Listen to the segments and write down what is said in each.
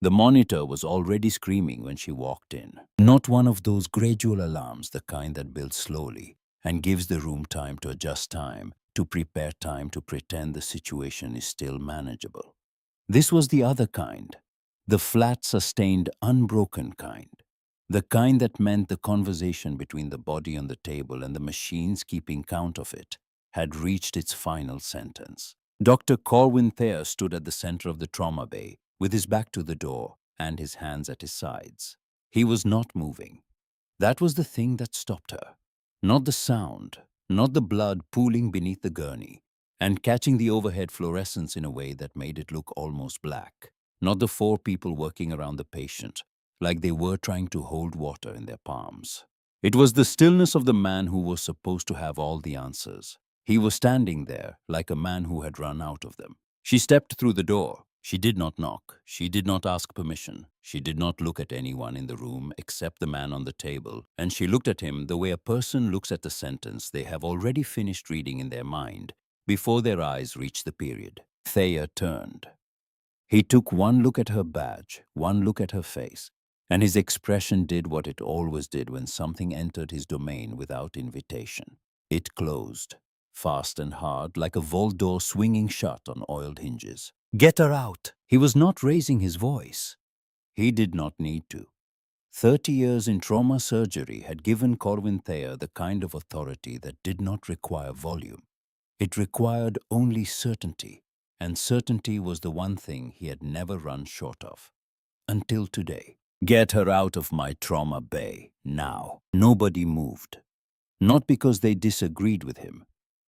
The monitor was already screaming when she walked in. Not one of those gradual alarms, the kind that builds slowly and gives the room time to adjust, time to prepare, time to pretend the situation is still manageable. This was the other kind, the flat, sustained, unbroken kind. The kind that meant the conversation between the body on the table and the machines keeping count of it had reached its final sentence. Dr. Corwin Thayer stood at the center of the trauma bay, with his back to the door and his hands at his sides. He was not moving. That was the thing that stopped her. Not the sound, not the blood pooling beneath the gurney and catching the overhead fluorescence in a way that made it look almost black. Not the four people working around the patient, like they were trying to hold water in their palms. It was the stillness of the man who was supposed to have all the answers. He was standing there like a man who had run out of them. She stepped through the door. She did not knock. She did not ask permission. She did not look at anyone in the room except the man on the table, and she looked at him the way a person looks at the sentence they have already finished reading in their mind before their eyes reach the period. Thayer turned. He took one look at her badge, one look at her face, and his expression did what it always did when something entered his domain without invitation. It closed, fast and hard, like a vault door swinging shut on oiled hinges. "Get her out!" He was not raising his voice. He did not need to. 30 years in trauma surgery had given Corwin Thayer the kind of authority that did not require volume. It required only certainty, and certainty was the one thing he had never run short of. Until today. "Get her out of my trauma bay, now." Nobody moved. Not because they disagreed with him,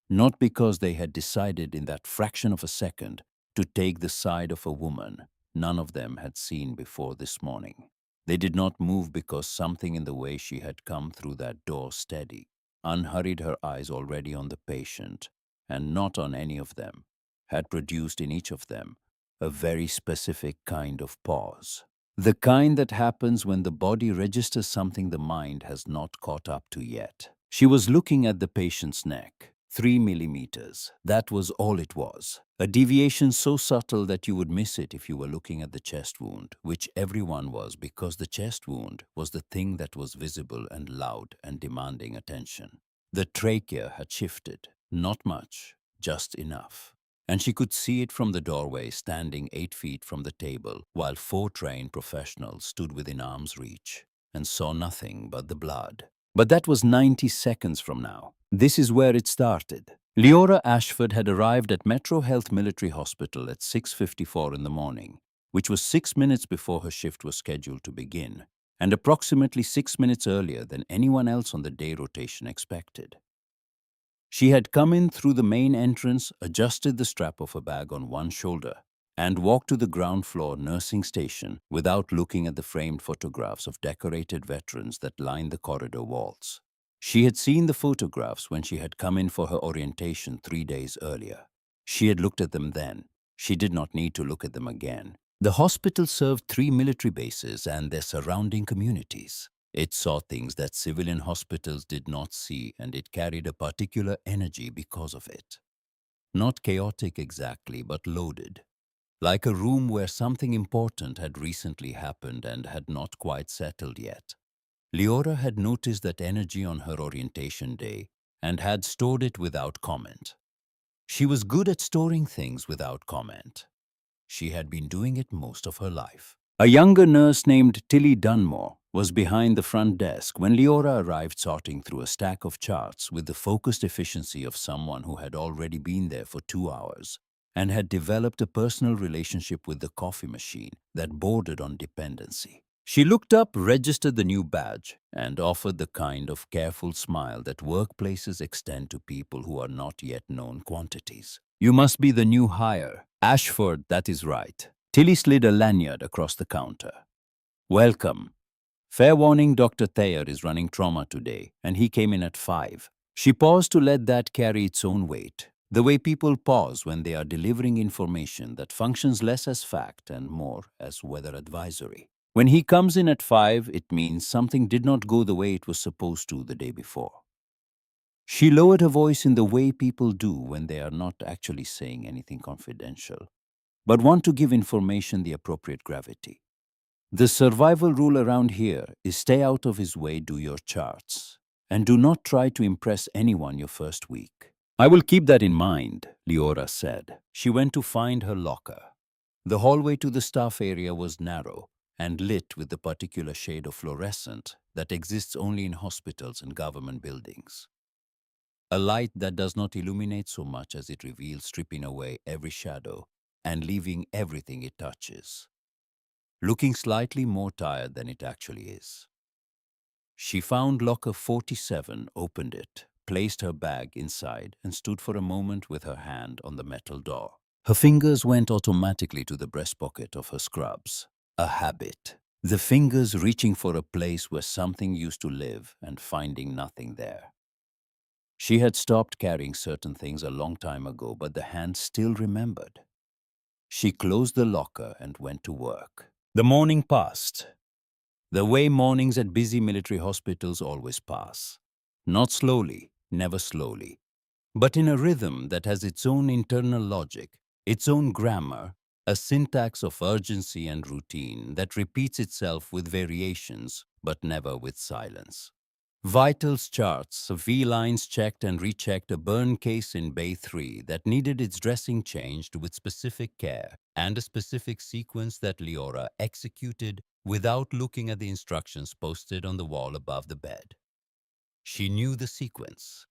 not because they had decided in that fraction of a second to take the side of a woman none of them had seen before this morning. They did not move because something in the way she had come through that door, steady, unhurried, her eyes already on the patient, and not on any of them, had produced in each of them a very specific kind of pause. The kind that happens when the body registers something the mind has not caught up to yet. She was looking at the patient's neck. 3 millimeters. That was all it was. A deviation so subtle that you would miss it if you were looking at the chest wound, which everyone was, because the chest wound was the thing that was visible and loud and demanding attention. The trachea had shifted. Not much, just enough. And she could see it from the doorway, standing 8 feet from the table, while 4 trained professionals stood within arm's reach and saw nothing but the blood. But that was 90 seconds from now. This is where it started. Leora Ashford had arrived at Metro Health Military Hospital at 6:54 in the morning, which was 6 minutes before her shift was scheduled to begin, and approximately 6 minutes earlier than anyone else on the day rotation expected. She had come in through the main entrance, adjusted the strap of her bag on one shoulder, and walked to the ground floor nursing station without looking at the framed photographs of decorated veterans that lined the corridor walls. She had seen the photographs when she had come in for her orientation 3 days earlier. She had looked at them then. She did not need to look at them again. The hospital served 3 military bases and their surrounding communities. It saw things that civilian hospitals did not see, and it carried a particular energy because of it. Not chaotic exactly, but loaded. Like a room where something important had recently happened and had not quite settled yet. Leora had noticed that energy on her orientation day and had stored it without comment. She was good at storing things without comment. She had been doing it most of her life. A younger nurse named Tilly Dunmore was behind the front desk when Leora arrived, sorting through a stack of charts with the focused efficiency of someone who had already been there for 2 hours and had developed a personal relationship with the coffee machine that bordered on dependency. She looked up, registered the new badge, and offered the kind of careful smile that workplaces extend to people who are not yet known quantities. "You must be the new hire." "Ashford, that is right." Tilly slid a lanyard across the counter. "Welcome. Fair warning, Dr. Thayer is running trauma today, and he came in at 5. She paused to let that carry its own weight, the way people pause when they are delivering information that functions less as fact and more as weather advisory. When he comes in at 5, it means something did not go the way it was supposed to the day before. She lowered her voice in the way people do when they are not actually saying anything confidential, but want to give information the appropriate gravity. The survival rule around here is stay out of his way, do your charts, and do not try to impress anyone your first week. I will keep that in mind, Leora said. She went to find her locker. The hallway to the staff area was narrow and lit with the particular shade of fluorescent that exists only in hospitals and government buildings. A light that does not illuminate so much as it reveals, stripping away every shadow and leaving everything it touches, looking slightly more tired than it actually is. She found locker 47, opened it, placed her bag inside, and stood for a moment with her hand on the metal door. Her fingers went automatically to the breast pocket of her scrubs. A habit. The fingers reaching for a place where something used to live and finding nothing there. She had stopped carrying certain things a long time ago, but the hand still remembered. She closed the locker and went to work. The morning passed. The way mornings at busy military hospitals always pass. Not slowly, never slowly, but in a rhythm that has its own internal logic, its own grammar, a syntax of urgency and routine that repeats itself with variations, but never with silence. Vitals charts, V-lines checked and rechecked, a burn case in Bay 3 that needed its dressing changed with specific care, and a specific sequence that Leora executed without looking at the instructions posted on the wall above the bed. She knew the sequence.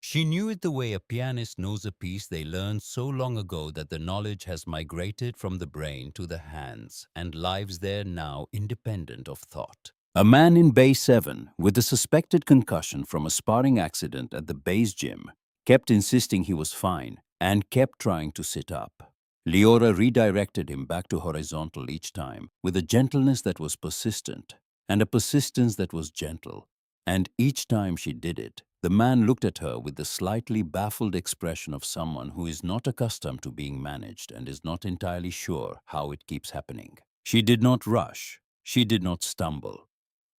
She knew it the way a pianist knows a piece they learned so long ago that the knowledge has migrated from the brain to the hands and lives there now independent of thought. A man in Bay 7, with a suspected concussion from a sparring accident at the base gym, kept insisting he was fine and kept trying to sit up. Leora redirected him back to horizontal each time with a gentleness that was persistent and a persistence that was gentle. And each time she did it, the man looked at her with the slightly baffled expression of someone who is not accustomed to being managed and is not entirely sure how it keeps happening. She did not rush. She did not stumble.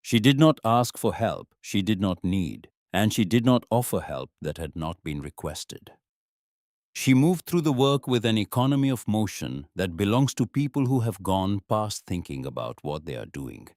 She did not ask for help she did not need, and she did not offer help that had not been requested. She moved through the work with an economy of motion that belongs to people who have gone past thinking about what they are doing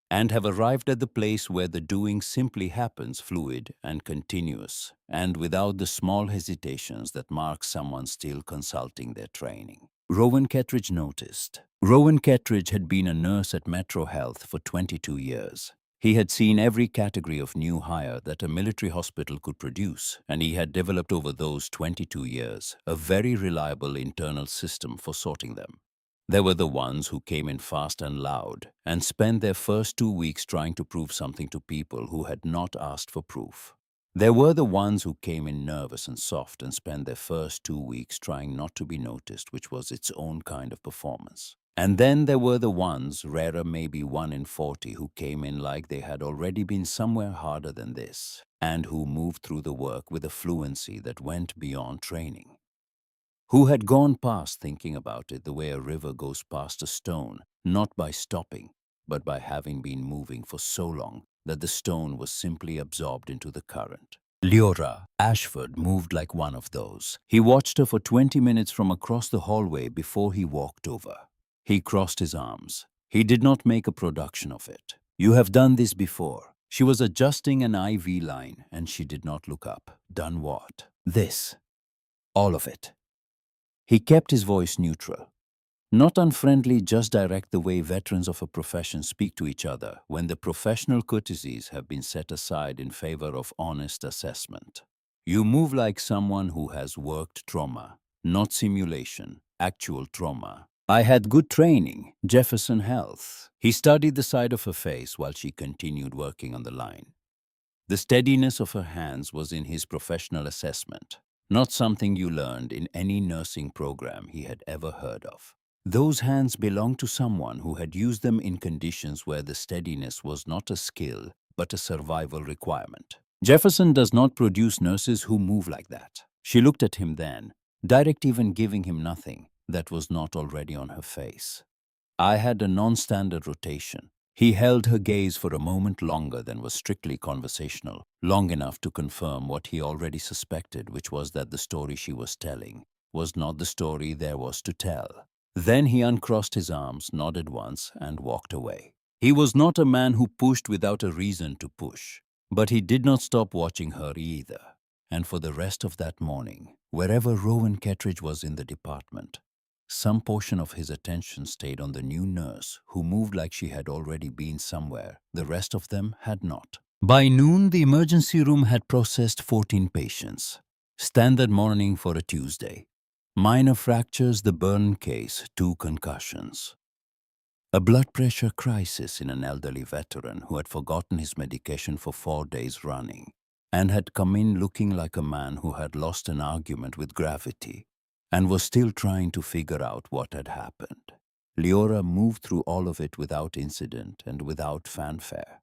and have arrived at the place where the doing simply happens, fluid and continuous, and without the small hesitations that mark someone still consulting their training. Rowan Kettridge noticed. Rowan Kettridge had been a nurse at Metro Health for 22 years. He had seen every category of new hire that a military hospital could produce, and he had developed over those 22 years a very reliable internal system for sorting them. There were the ones who came in fast and loud and spent their first 2 weeks trying to prove something to people who had not asked for proof. There were the ones who came in nervous and soft and spent their first 2 weeks trying not to be noticed, which was its own kind of performance. And then there were the ones, rarer maybe 1 in 40, who came in like they had already been somewhere harder than this, and who moved through the work with a fluency that went beyond training. Who had gone past thinking about it the way a river goes past a stone, not by stopping, but by having been moving for so long that the stone was simply absorbed into the current. Leora Ashford moved like one of those. He watched her for 20 minutes from across the hallway before he walked over. He crossed his arms. He did not make a production of it. You have done this before. She was adjusting an IV line and she did not look up. Done what? This. All of it. He kept his voice neutral. Not unfriendly, just direct, the way veterans of a profession speak to each other when the professional courtesies have been set aside in favor of honest assessment. You move like someone who has worked trauma, not simulation, actual trauma. I had good training, Jefferson Health. He studied the side of her face while she continued working on the line. The steadiness of her hands was in his professional assessment, not something you learned in any nursing program he had ever heard of. Those hands belonged to someone who had used them in conditions where the steadiness was not a skill, but a survival requirement. Jefferson does not produce nurses who move like that. She looked at him then, direct, even giving him nothing that was not already on her face. I had a non-standard rotation. He held her gaze for a moment longer than was strictly conversational, long enough to confirm what he already suspected, which was that the story she was telling was not the story there was to tell. Then he uncrossed his arms, nodded once, and walked away. He was not a man who pushed without a reason to push, but he did not stop watching her either. And for the rest of that morning, wherever Rowan Kettridge was in the department, some portion of his attention stayed on the new nurse, who moved like she had already been somewhere. The rest of them had not. By noon, the emergency room had processed 14 patients. Standard morning for a Tuesday. Minor fractures, the burn case, 2 concussions. A blood pressure crisis in an elderly veteran who had forgotten his medication for 4 days running and had come in looking like a man who had lost an argument with gravity and was still trying to figure out what had happened. Leora moved through all of it without incident and without fanfare.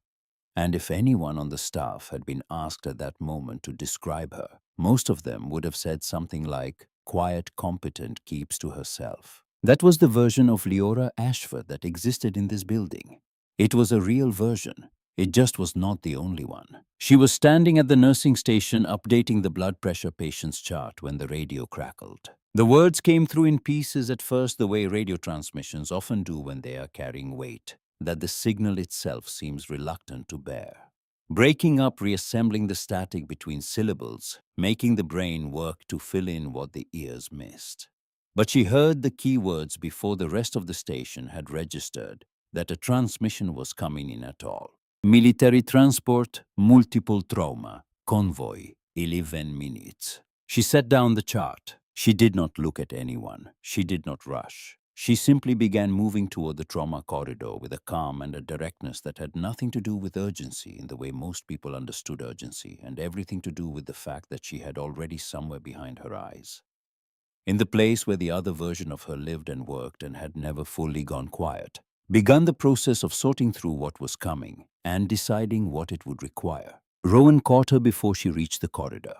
And if anyone on the staff had been asked at that moment to describe her, most of them would have said something like, quiet, competent, keeps to herself. That was the version of Leora Ashford that existed in this building. It was a real version. It just was not the only one. She was standing at the nursing station updating the blood pressure patient's chart when the radio crackled. The words came through in pieces at first, the way radio transmissions often do when they are carrying weight that the signal itself seems reluctant to bear. Breaking up, reassembling the static between syllables, making the brain work to fill in what the ears missed. But she heard the key words before the rest of the station had registered that a transmission was coming in at all. Military transport, multiple trauma, convoy, 11 minutes. She set down the chart. She did not look at anyone. She did not rush. She simply began moving toward the trauma corridor with a calm and a directness that had nothing to do with urgency in the way most people understood urgency, and everything to do with the fact that she had already somewhere behind her eyes, in the place where the other version of her lived and worked and had never fully gone quiet, begun the process of sorting through what was coming and deciding what it would require. Rowan caught her before she reached the corridor.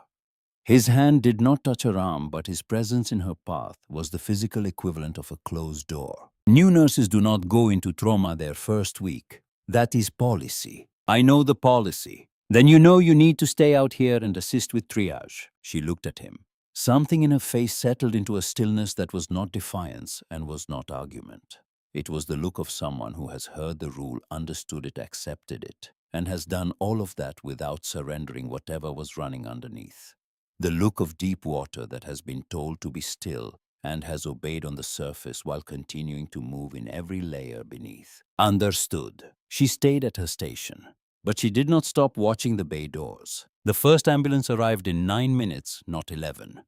His hand did not touch her arm, but his presence in her path was the physical equivalent of a closed door. New nurses do not go into trauma their first week. That is policy. I know the policy. Then you know you need to stay out here and assist with triage. She looked at him. Something in her face settled into a stillness that was not defiance and was not argument. It was the look of someone who has heard the rule, understood it, accepted it, and has done all of that without surrendering whatever was running underneath. The look of deep water that has been told to be still and has obeyed on the surface while continuing to move in every layer beneath. Understood. She stayed at her station, but she did not stop watching the bay doors. The first ambulance arrived in 9 minutes, not 11.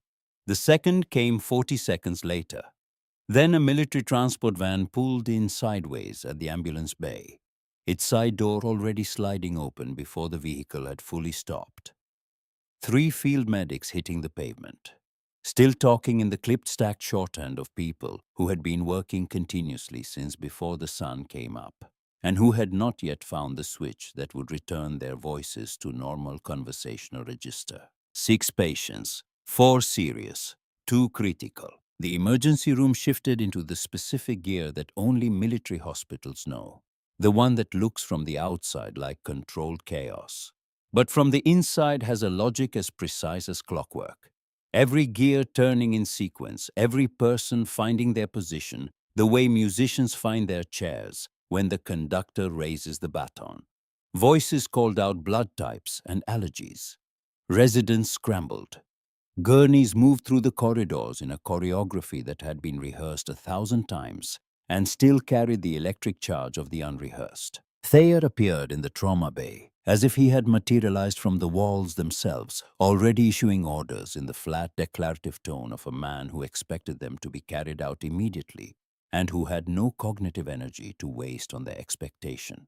The second came 40 seconds later. Then a military transport van pulled in sideways at the ambulance bay, its side door already sliding open before the vehicle had fully stopped. 3 field medics hitting the pavement, still talking in the clipped stacked shorthand of people who had been working continuously since before the sun came up, and who had not yet found the switch that would return their voices to normal conversational register. 6 patients, 4 serious, 2 critical. The emergency room shifted into the specific gear that only military hospitals know, the one that looks from the outside like controlled chaos, but from the inside has a logic as precise as clockwork. Every gear turning in sequence, every person finding their position, the way musicians find their chairs when the conductor raises the baton. Voices called out blood types and allergies. Residents scrambled. Gurneys moved through the corridors in a choreography that had been rehearsed 1,000 times and still carried the electric charge of the unrehearsed. Thayer appeared in the trauma bay, as if he had materialized from the walls themselves, already issuing orders in the flat, declarative tone of a man who expected them to be carried out immediately and who had no cognitive energy to waste on their expectation.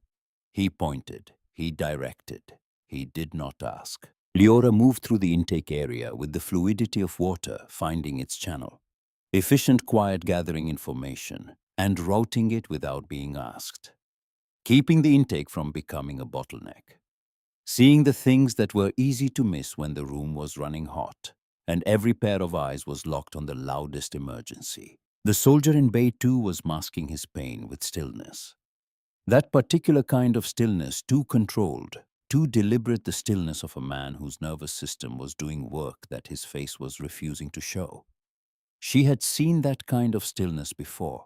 He pointed, he directed, he did not ask. Leora moved through the intake area with the fluidity of water finding its channel, efficient, quiet, gathering information and routing it without being asked, keeping the intake from becoming a bottleneck, seeing the things that were easy to miss when the room was running hot, and every pair of eyes was locked on the loudest emergency. The soldier in Bay 2 was masking his pain with stillness. That particular kind of stillness, too controlled, too deliberate, the stillness of a man whose nervous system was doing work that his face was refusing to show. She had seen that kind of stillness before.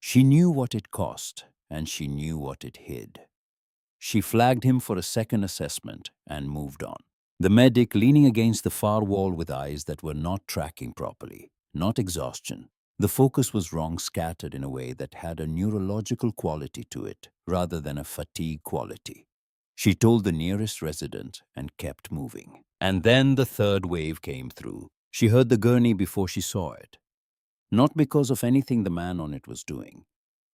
She knew what it cost, and she knew what it hid. She flagged him for a second assessment and moved on. The medic leaning against the far wall with eyes that were not tracking properly, not exhaustion. The focus was wrong, scattered in a way that had a neurological quality to it rather than a fatigue quality. She told the nearest resident and kept moving. And then the third wave came through. She heard the gurney before she saw it. Not because of anything the man on it was doing.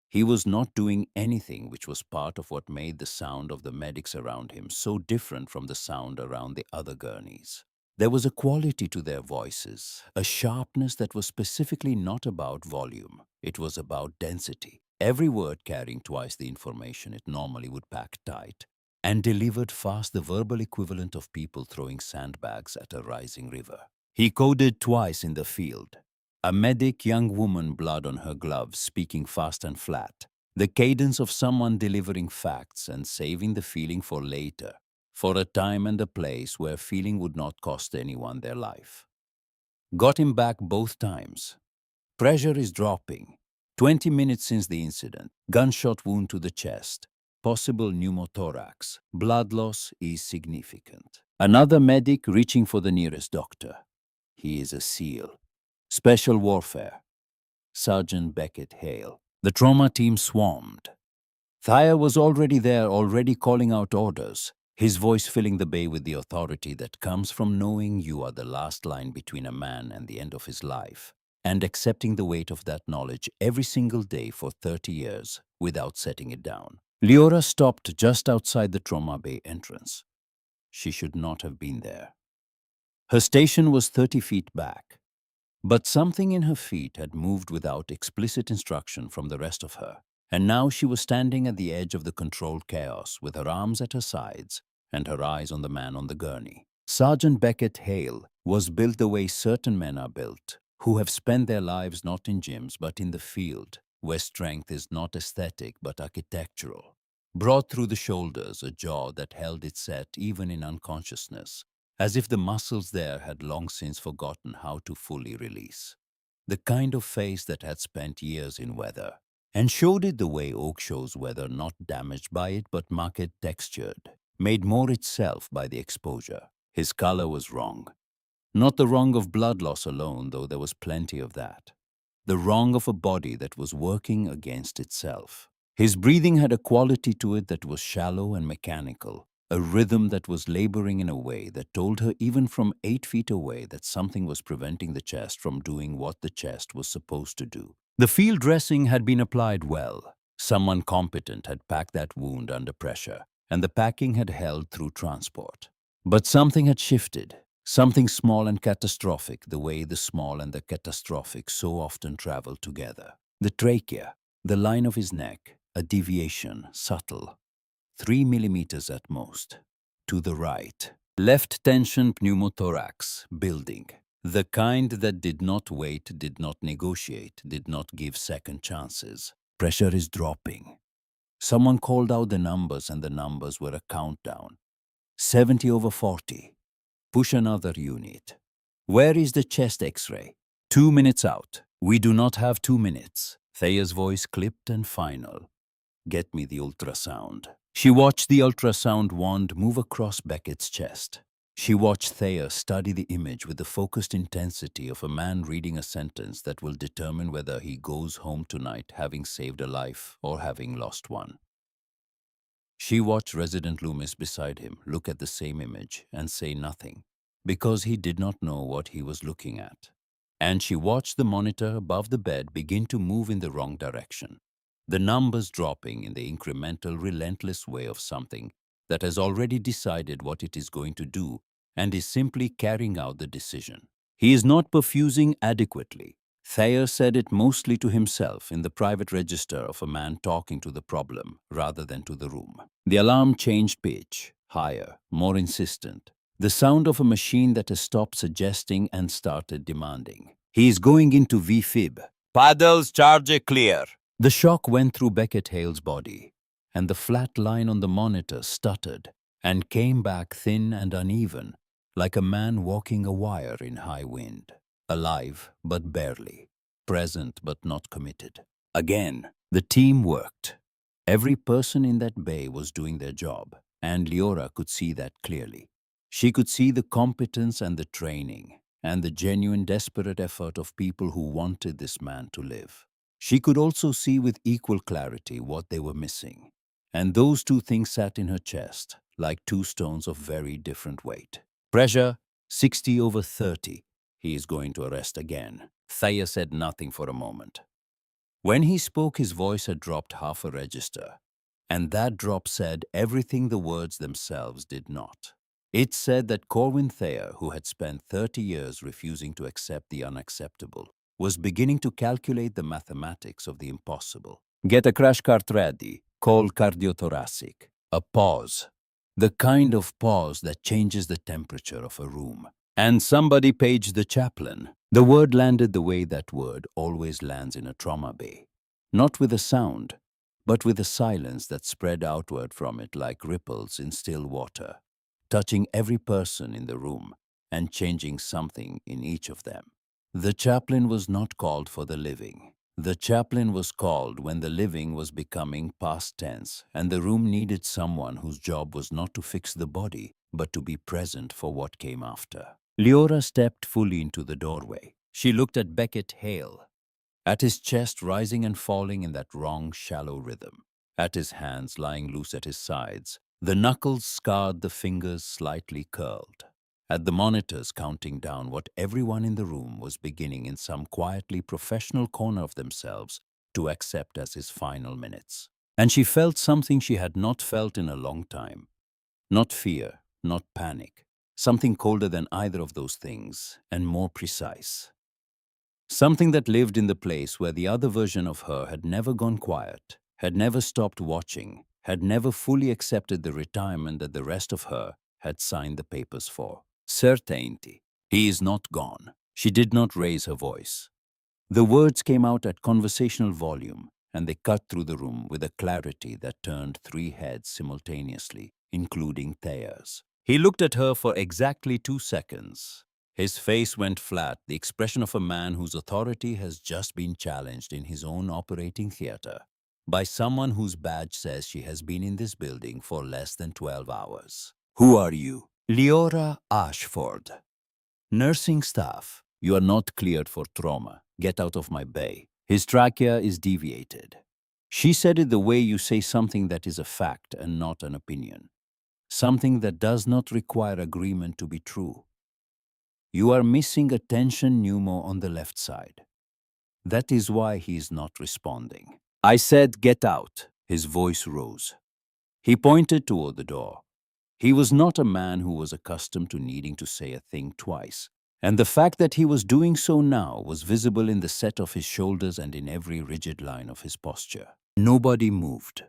He was not doing anything, which was part of what made the sound of the medics around him so different from the sound around the other gurneys. There was a quality to their voices, a sharpness that was specifically not about volume. It was about density. Every word carrying twice the information it normally would pack tight, and delivered fast, the verbal equivalent of people throwing sandbags at a rising river. He coded twice in the field. A medic, young woman, blood on her gloves, speaking fast and flat. The cadence of someone delivering facts and saving the feeling for later, for a time and a place where feeling would not cost anyone their life. Got him back both times. Pressure is dropping. 20 minutes since the incident. Gunshot wound to the chest. Possible pneumothorax. Blood loss is significant. Another medic reaching for the nearest doctor. He is a SEAL. Special Warfare. Sergeant Beckett Hale. The trauma team swarmed. Thayer was already there, already calling out orders, his voice filling the bay with the authority that comes from knowing you are the last line between a man and the end of his life, and accepting the weight of that knowledge every single day for 30 years without setting it down. Leora stopped just outside the trauma bay entrance. She should not have been there. Her station was 30 feet back. But something in her feet had moved without explicit instruction from the rest of her, and now she was standing at the edge of the controlled chaos with her arms at her sides and her eyes on the man on the gurney. Sergeant Beckett Hale was built the way certain men are built, who have spent their lives not in gyms but in the field, where strength is not aesthetic but architectural. Broad through the shoulders, a jaw that held it set even in unconsciousness, as if the muscles there had long since forgotten how to fully release. The kind of face that had spent years in weather, and showed it the way oak shows weather, not damaged by it but market textured, made more itself by the exposure. His color was wrong. Not the wrong of blood loss alone, though there was plenty of that. The wrong of a body that was working against itself. His breathing had a quality to it that was shallow and mechanical, a rhythm that was laboring in a way that told her even from 8 feet away that something was preventing the chest from doing what the chest was supposed to do. The field dressing had been applied well. Someone competent had packed that wound under pressure, and the packing had held through transport. But something had shifted, something small and catastrophic, the way the small and the catastrophic so often travel together. The trachea, the line of his neck, a deviation, subtle, 3 millimeters at most. To the right. Left tension pneumothorax, building. The kind that did not wait, did not negotiate, did not give second chances. Pressure is dropping. Someone called out the numbers and the numbers were a countdown. 70/40. Push another unit. Where is the chest x-ray? 2 minutes out. We do not have 2 minutes. Thayer's voice clipped and final. Get me the ultrasound. She watched the ultrasound wand move across Beckett's chest. She watched Thayer study the image with the focused intensity of a man reading a sentence that will determine whether he goes home tonight having saved a life or having lost one. She watched Resident Loomis beside him look at the same image and say nothing, because he did not know what he was looking at. And she watched the monitor above the bed begin to move in the wrong direction. The numbers dropping in the incremental, relentless way of something that has already decided what it is going to do and is simply carrying out the decision. He is not perfusing adequately. Thayer said it mostly to himself in the private register of a man talking to the problem rather than to the room. The alarm changed pitch, higher, more insistent. The sound of a machine that has stopped suggesting and started demanding. He is going into VFib. Paddles, charge clear. The shock went through Beckett Hale's body, and the flat line on the monitor stuttered and came back thin and uneven, like a man walking a wire in high wind. alive but barely, present but not committed. Again, the team worked. Every person in that bay was doing their job, and Leora could see that clearly. She could see the competence and the training, and the genuine desperate effort of people who wanted this man to live. She could also see with equal clarity what they were missing, and those two things sat in her chest like two stones of very different weight. Pressure, 60 over 30. He is going to arrest again. Thea said nothing for a moment. When he spoke, his voice had dropped half a register, and that drop said everything the words themselves did not. It said that Corwin Thayer, who had spent 30 years refusing to accept the unacceptable, was beginning to calculate the mathematics of the impossible. Get a crash cart ready. Call cardiothoracic. A pause. The kind of pause that changes the temperature of a room. And somebody paged the chaplain. The word landed the way that word always lands in a trauma bay. Not with a sound, but with a silence that spread outward from it like ripples in still water, touching every person in the room and changing something in each of them. The chaplain was not called for the living. The chaplain was called when the living was becoming past tense and the room needed someone whose job was not to fix the body, but to be present for what came after. Leora stepped fully into the doorway. She looked at Beckett Hale, at his chest rising and falling in that wrong, shallow rhythm, at his hands lying loose at his sides, the knuckles scarred, the fingers slightly curled, at the monitors counting down what everyone in the room was beginning in some quietly professional corner of themselves to accept as his final minutes. And she felt something she had not felt in a long time. Not fear, not panic, something colder than either of those things and more precise. Something that lived in the place where the other version of her had never gone quiet, had never stopped watching, had never fully accepted the retirement that the rest of her had signed the papers for. Certainty. He is not gone. She did not raise her voice. The words came out at conversational volume, and they cut through the room with a clarity that turned three heads simultaneously, including Thayer's. He looked at her for exactly 2 seconds. His face went flat, the expression of a man whose authority has just been challenged in his own operating theater by someone whose badge says she has been in this building for less than 12 hours. Who are you? Leora Ashford. Nursing staff. You are not cleared for trauma. Get out of my bay. His trachea is deviated. She said it the way you say something that is a fact and not an opinion. Something that does not require agreement to be true. You are missing a tension pneumo on the left side. That is why he is not responding. I said, get out. His voice rose. He pointed toward the door. He was not a man who was accustomed to needing to say a thing twice, and the fact that he was doing so now was visible in the set of his shoulders and in every rigid line of his posture. Nobody moved.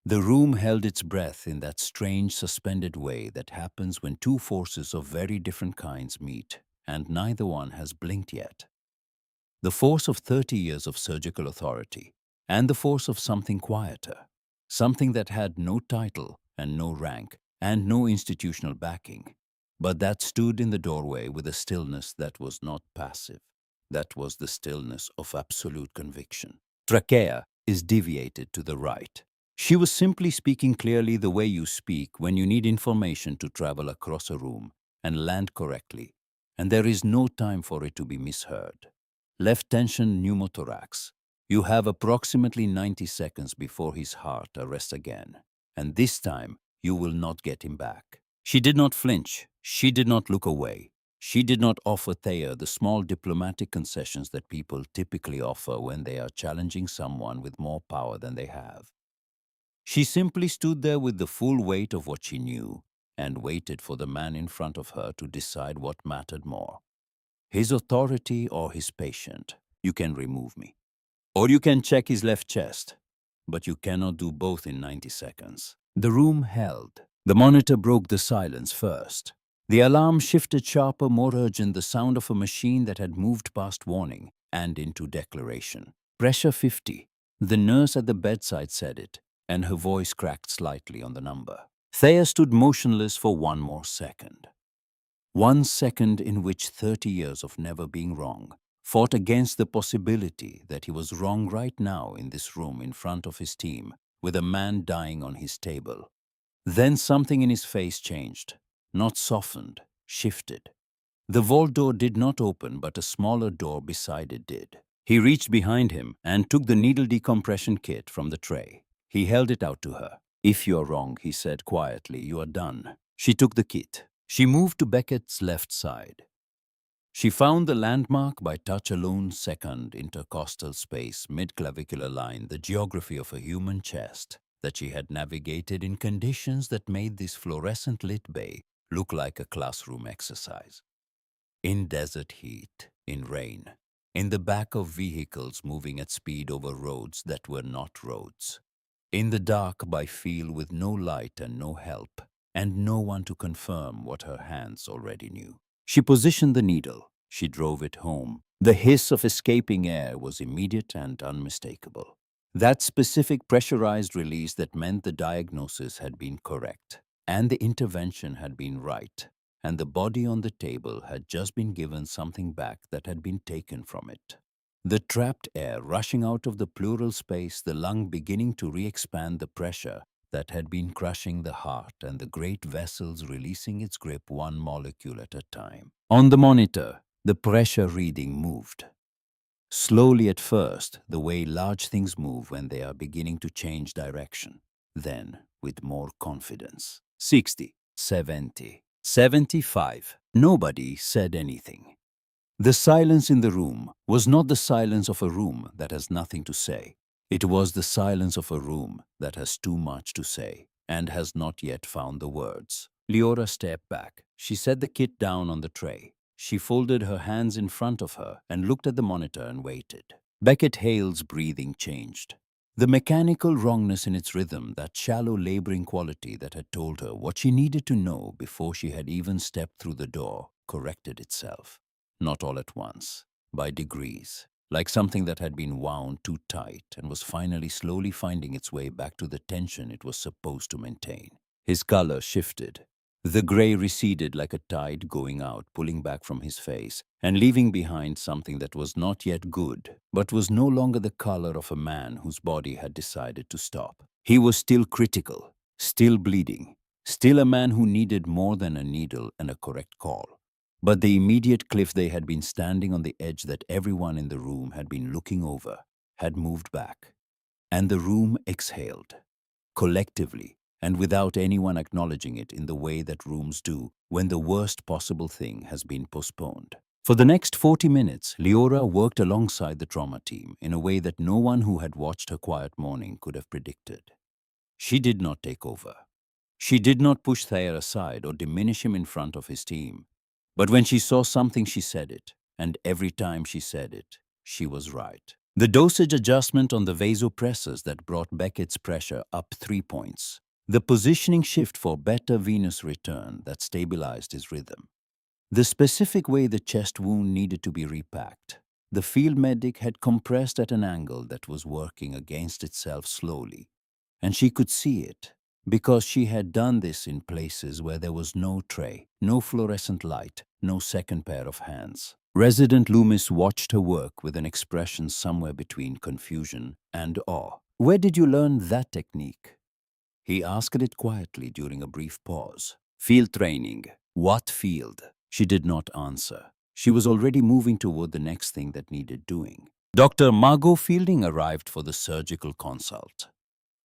The room held its breath in that strange suspended way that happens when two forces of very different kinds meet, and neither one has blinked yet. The force of 30 years of surgical authority, and the force of something quieter, something that had no title and no rank, and no institutional backing, but that stood in the doorway with a stillness that was not passive. That was the stillness of absolute conviction. Trachea is deviated to the right. She was simply speaking clearly the way you speak when you need information to travel across a room and land correctly, and there is no time for it to be misheard. Left tension pneumothorax. You have approximately 90 seconds before his heart arrests again, and this time you will not get him back. She did not flinch. She did not look away. She did not offer Thayer the small diplomatic concessions that people typically offer when they are challenging someone with more power than they have. She simply stood there with the full weight of what she knew and waited for the man in front of her to decide what mattered more. His authority or his patient. You can remove me. Or you can check his left chest. But you cannot do both in 90 seconds. The room held. The monitor broke the silence first. The alarm shifted sharper, more urgent, the sound of a machine that had moved past warning and into declaration. Pressure 50. The nurse at the bedside said it, and her voice cracked slightly on the number. Thea stood motionless for one more second. 1 second in which 30 years of never being wrong fought against the possibility that he was wrong right now in this room in front of his team, with a man dying on his table. Then something in his face changed, not softened, shifted. The vault door did not open, but a smaller door beside it did. He reached behind him and took the needle decompression kit from the tray. He held it out to her. "If you are wrong," he said quietly, "you are done." She took the kit. She moved to Beckett's left side. She found the landmark by touch alone, second intercostal space, mid-clavicular line, the geography of a human chest that she had navigated in conditions that made this fluorescent lit bay look like a classroom exercise. In desert heat, in rain, in the back of vehicles moving at speed over roads that were not roads, in the dark by feel with no light and no help, and no one to confirm what her hands already knew. She positioned the needle. She drove it home. The hiss of escaping air was immediate and unmistakable. That specific pressurized release that meant the diagnosis had been correct, and the intervention had been right, and the body on the table had just been given something back that had been taken from it. The trapped air rushing out of the pleural space, the lung beginning to re-expand the pressure that had been crushing the heart, and the great vessels releasing its grip one molecule at a time. On the monitor, the pressure reading moved. Slowly at first, the way large things move when they are beginning to change direction. Then, with more confidence. 60, 70, 75. Nobody said anything. The silence in the room was not the silence of a room that has nothing to say. It was the silence of a room that has too much to say and has not yet found the words. Leora stepped back. She set the kit down on the tray. She folded her hands in front of her and looked at the monitor and waited. Beckett Hale's breathing changed. The mechanical wrongness in its rhythm, that shallow laboring quality that had told her what she needed to know before she had even stepped through the door, corrected itself. Not all at once, by degrees, like something that had been wound too tight and was finally slowly finding its way back to the tension it was supposed to maintain. His color shifted. The gray receded like a tide going out, pulling back from his face and leaving behind something that was not yet good, but was no longer the color of a man whose body had decided to stop. He was still critical, still bleeding, still a man who needed more than a needle and a correct call. But the immediate cliff they had been standing on the edge that everyone in the room had been looking over had moved back, and the room exhaled, collectively and without anyone acknowledging it in the way that rooms do when the worst possible thing has been postponed. For the next 40 minutes, Leora worked alongside the trauma team in a way that no one who had watched her quiet morning could have predicted. She did not take over. She did not push Thayer aside or diminish him in front of his team. But when she saw something, she said it, and every time she said it, she was right. The dosage adjustment on the vasopressors that brought Beckett's pressure up 3 points. The positioning shift for better venous return that stabilized his rhythm. The specific way the chest wound needed to be repacked. The field medic had compressed at an angle that was working against itself slowly, and she could see it, because she had done this in places where there was no tray, no fluorescent light, no second pair of hands. Resident Loomis watched her work with an expression somewhere between confusion and awe. "Where did you learn that technique?" He asked it quietly during a brief pause. "Field training." "What field?" She did not answer. She was already moving toward the next thing that needed doing. Dr. Margot Fielding arrived for the surgical consult.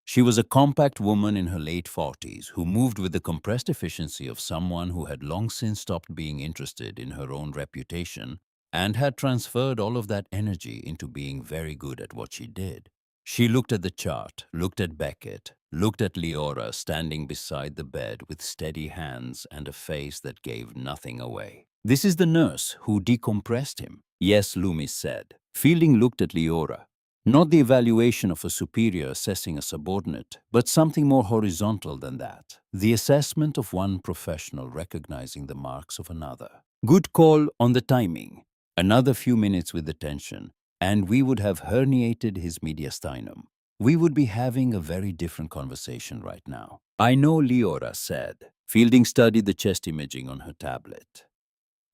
She was a compact woman in her late 40s who moved with the compressed efficiency of someone who had long since stopped being interested in her own reputation and had transferred all of that energy into being very good at what she did. She looked at the chart, looked at Beckett, looked at Leora standing beside the bed with steady hands and a face that gave nothing away. "This is the nurse who decompressed him." "Yes," Loomis said. Fielding looked at Leora. Not the evaluation of a superior assessing a subordinate, but something more horizontal than that. The assessment of one professional recognizing the marks of another. "Good call on the timing." Another few minutes with the tension, and we would have herniated his mediastinum. We would be having a very different conversation right now. "I know," Leora said. Fielding studied the chest imaging on her tablet.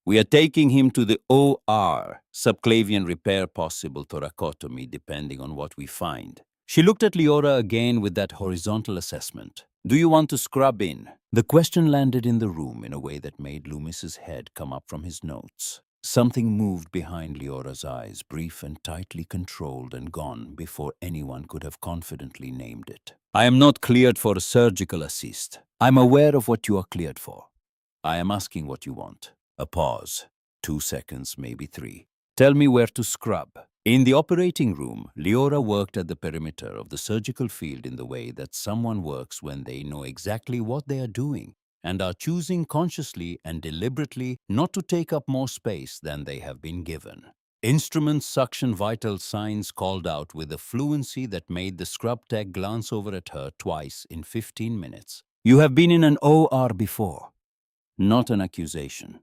We are taking him to the OR, subclavian repair, possible thoracotomy, depending on what we find. She looked at Leora again with that horizontal assessment. Do you want to scrub in? The question landed in the room in a way that made Loomis's head come up from his notes. Something moved behind Leora's eyes, brief and tightly controlled, and gone before anyone could have confidently named it. I am not cleared for a surgical assist. I'm aware of what you are cleared for. I am asking what you want. A pause. 2 seconds, maybe 3. Tell me where to scrub. In the operating room, Leora worked at the perimeter of the surgical field in the way that someone works when they know exactly what they are doing and are choosing consciously and deliberately not to take up more space than they have been given. Instruments, suction, vital signs called out with a fluency that made the scrub tech glance over at her twice in 15 minutes. You have been in an OR before. Not an accusation.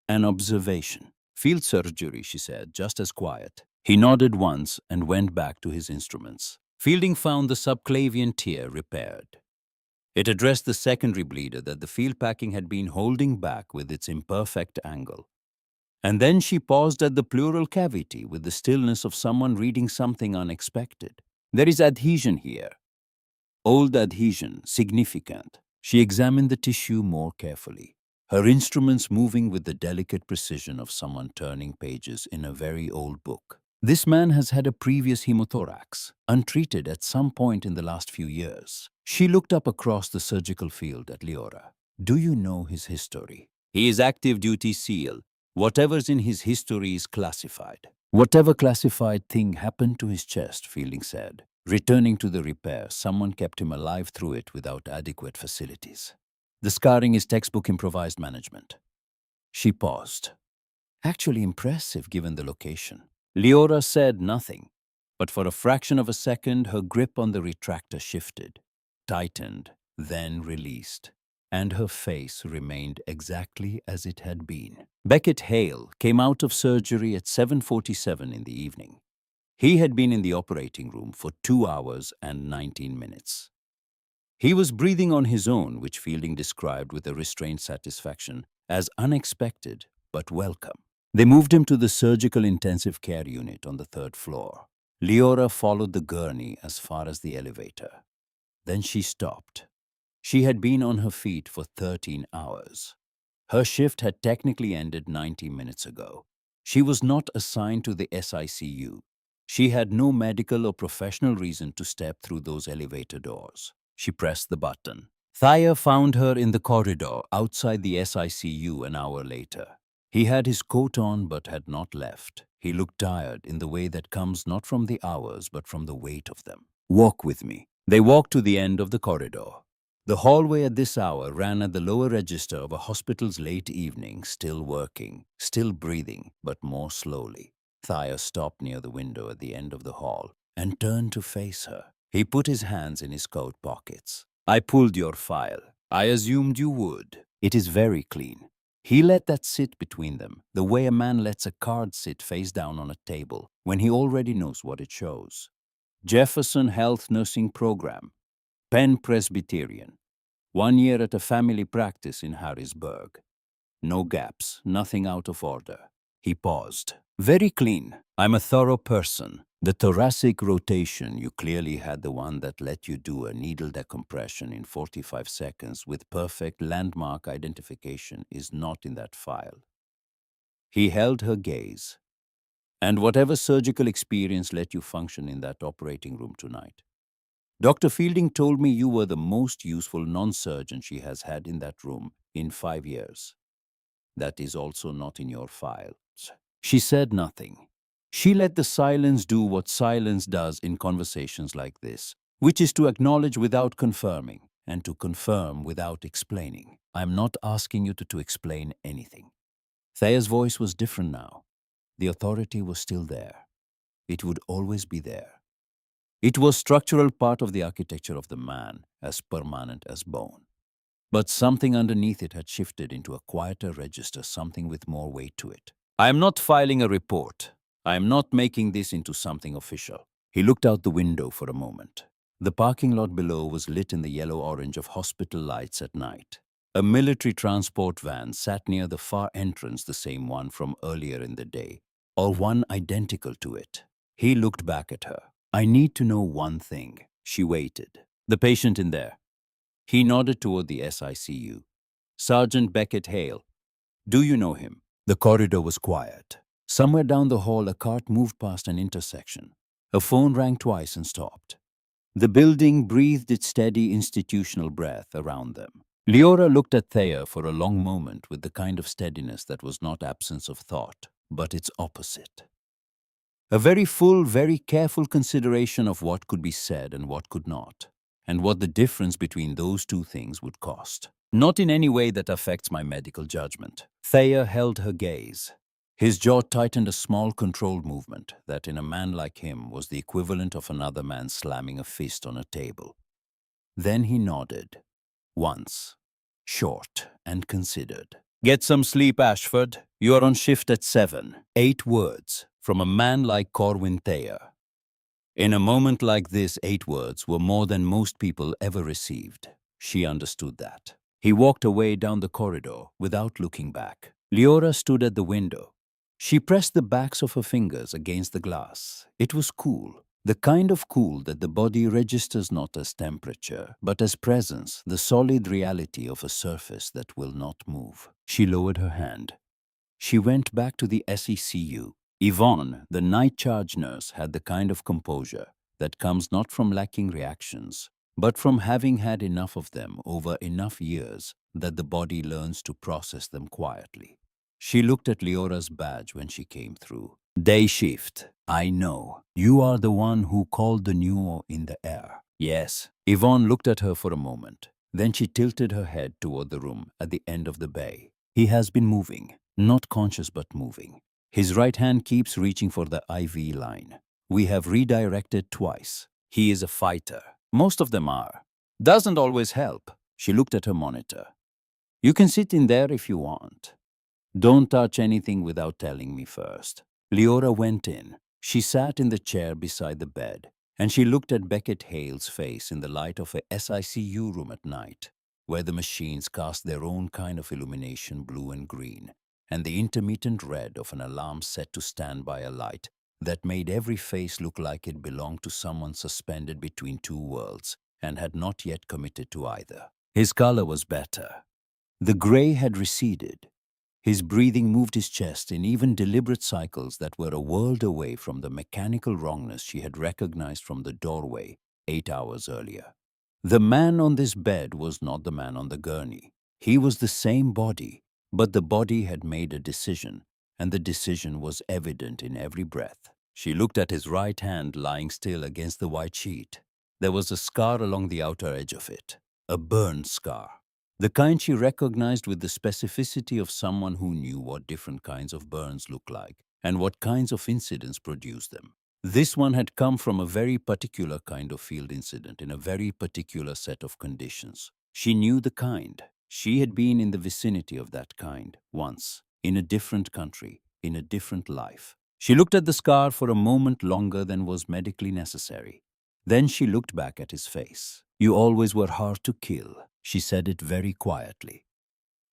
An observation. Field surgery, she said, just as quiet. He nodded once and went back to his instruments. Fielding found the subclavian tear repaired. It addressed the secondary bleeder that the field packing had been holding back with its imperfect angle. And then she paused at the pleural cavity with the stillness of someone reading something unexpected. There is adhesion here. Old adhesion, significant. She examined the tissue more carefully, her instruments moving with the delicate precision of someone turning pages in a very old book. This man has had a previous hemothorax, untreated at some point in the last few years. She looked up across the surgical field at Leora. Do you know his history? He is active duty SEAL. Whatever's in his history is classified. Whatever classified thing happened to his chest, Fielding said. Returning to the repair, someone kept him alive through it without adequate facilities. The scarring is textbook improvised management. She paused. Actually impressive given the location. Leora said nothing, but for a fraction of a second her grip on the retractor shifted, tightened, then released, and her face remained exactly as it had been. Beckett Hale came out of surgery at 7:47 in the evening. He had been in the operating room for 2 hours and 19 minutes. He was breathing on his own, which Fielding described with a restrained satisfaction as unexpected but welcome. They moved him to the surgical intensive care unit on the 3rd floor. Leora followed the gurney as far as the elevator. Then she stopped. She had been on her feet for 13 hours. Her shift had technically ended 90 minutes ago. She was not assigned to the SICU. She had no medical or professional reason to step through those elevator doors. She pressed the button. Thayer found her in the corridor outside the SICU an hour later. He had his coat on but had not left. He looked tired in the way that comes not from the hours but from the weight of them. Walk with me. They walked to the end of the corridor. The hallway at this hour ran at the lower register of a hospital's late evening, still working, still breathing, but more slowly. Thayer stopped near the window at the end of the hall and turned to face her. He put his hands in his coat pockets. I pulled your file. I assumed you would. It is very clean. He let that sit between them, the way a man lets a card sit face down on a table when he already knows what it shows. Jefferson Health Nursing Program. Penn Presbyterian. 1 year at a family practice in Harrisburg. No gaps, nothing out of order. He paused. Very clean. I'm a thorough person. The thoracic rotation, you clearly had the one that let you do a needle decompression in 45 seconds with perfect landmark identification, is not in that file. He held her gaze. And whatever surgical experience let you function in that operating room tonight. Dr. Fielding told me you were the most useful non-surgeon she has had in that room in 5 years. That is also not in your files. She said nothing. She let the silence do what silence does in conversations like this, which is to acknowledge without confirming and to confirm without explaining. I'm not asking you to explain anything. Thayer's voice was different now. The authority was still there. It would always be there. It was structural part of the architecture of the man, as permanent as bone. But something underneath it had shifted into a quieter register, something with more weight to it. I am not filing a report. I am not making this into something official. He looked out the window for a moment. The parking lot below was lit in the yellow-orange of hospital lights at night. A military transport van sat near the far entrance, the same one from earlier in the day, or one identical to it. He looked back at her. I need to know one thing. She waited. The patient in there. He nodded toward the SICU. Sergeant Beckett Hale. Do you know him? The corridor was quiet. Somewhere down the hall, a cart moved past an intersection. A phone rang twice and stopped. The building breathed its steady institutional breath around them. Leora looked at Thayer for a long moment with the kind of steadiness that was not absence of thought, but its opposite. A very full, very careful consideration of what could be said and what could not, and what the difference between those two things would cost. Not in any way that affects my medical judgment. Thayer held her gaze. His jaw tightened, a small controlled movement that in a man like him was the equivalent of another man slamming a fist on a table. Then he nodded. Once. Short and considered. Get some sleep, Ashford. You are on shift at 7. 8 words from a man like Corwin Thayer. In a moment like this, 8 words were more than most people ever received. She understood that. He walked away down the corridor without looking back. Leora stood at the window. She pressed the backs of her fingers against the glass. It was cool. The kind of cool that the body registers not as temperature, but as presence, the solid reality of a surface that will not move. She lowered her hand. She went back to the SECU. Yvonne, the night charge nurse, had the kind of composure that comes not from lacking reactions, but from having had enough of them over enough years that the body learns to process them quietly. She looked at Leora's badge when she came through. Day shift. I know. You are the one who called the Nuo in the air. Yes. Yvonne looked at her for a moment. Then she tilted her head toward the room at the end of the bay. He has been moving. Not conscious, but moving. His right hand keeps reaching for the IV line. We have redirected twice. He is a fighter. Most of them are. Doesn't always help. She looked at her monitor. You can sit in there if you want. Don't touch anything without telling me first. Leora went in. She sat in the chair beside the bed, and she looked at Beckett Hale's face in the light of a SICU room at night, where the machines cast their own kind of illumination, blue and green, and the intermittent red of an alarm set to stand by a light that made every face look like it belonged to someone suspended between two worlds and had not yet committed to either. His color was better. The gray had receded. His breathing moved his chest in even deliberate cycles that were a world away from the mechanical wrongness she had recognized from the doorway 8 hours earlier. The man on this bed was not the man on the gurney. He was the same body, but the body had made a decision, and the decision was evident in every breath. She looked at his right hand lying still against the white sheet. There was a scar along the outer edge of it, a burned scar. The kind she recognized with the specificity of someone who knew what different kinds of burns look like and what kinds of incidents produce them. This one had come from a very particular kind of field incident in a very particular set of conditions. She knew the kind. She had been in the vicinity of that kind once, in a different country, in a different life. She looked at the scar for a moment longer than was medically necessary. Then she looked back at his face. You always were hard to kill. She said it very quietly.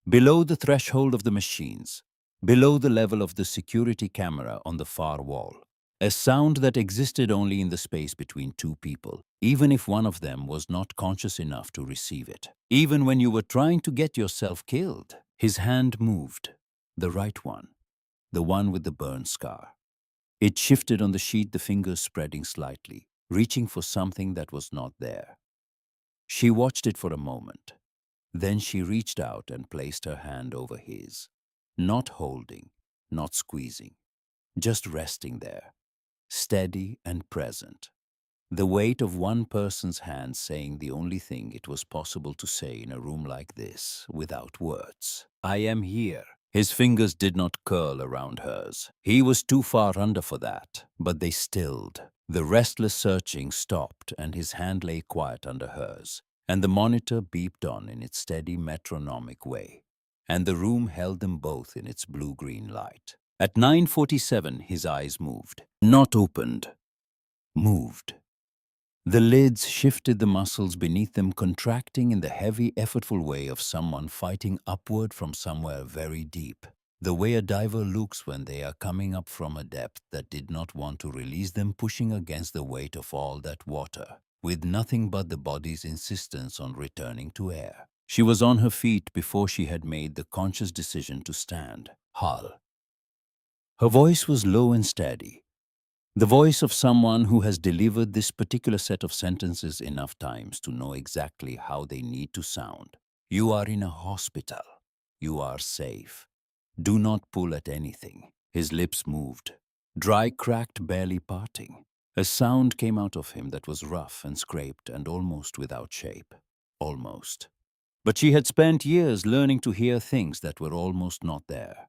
Below the threshold of the machines, below the level of the security camera on the far wall, a sound that existed only in the space between two people, even if one of them was not conscious enough to receive it. Even when you were trying to get yourself killed, his hand moved, the right one, the one with the burn scar. It shifted on the sheet, the fingers spreading slightly, reaching for something that was not there. She watched it for a moment. Then she reached out and placed her hand over his, not holding, not squeezing, just resting there, steady and present. The weight of one person's hand saying the only thing it was possible to say in a room like this, without words. I am here. His fingers did not curl around hers. He was too far under for that, but they stilled. The restless searching stopped and his hand lay quiet under hers, and the monitor beeped on in its steady metronomic way, and the room held them both in its blue-green light. At 9:47, his eyes moved. Not opened. Moved. The lids shifted, the muscles beneath them contracting in the heavy, effortful way of someone fighting upward from somewhere very deep. The way a diver looks when they are coming up from a depth that did not want to release them, pushing against the weight of all that water, with nothing but the body's insistence on returning to air. She was on her feet before she had made the conscious decision to stand. Hull. Her voice was low and steady, the voice of someone who has delivered this particular set of sentences enough times to know exactly how they need to sound. You are in a hospital. You are safe. Do not pull at anything. His lips moved, dry, cracked, barely parting. A sound came out of him that was rough and scraped and almost without shape. Almost. But she had spent years learning to hear things that were almost not there,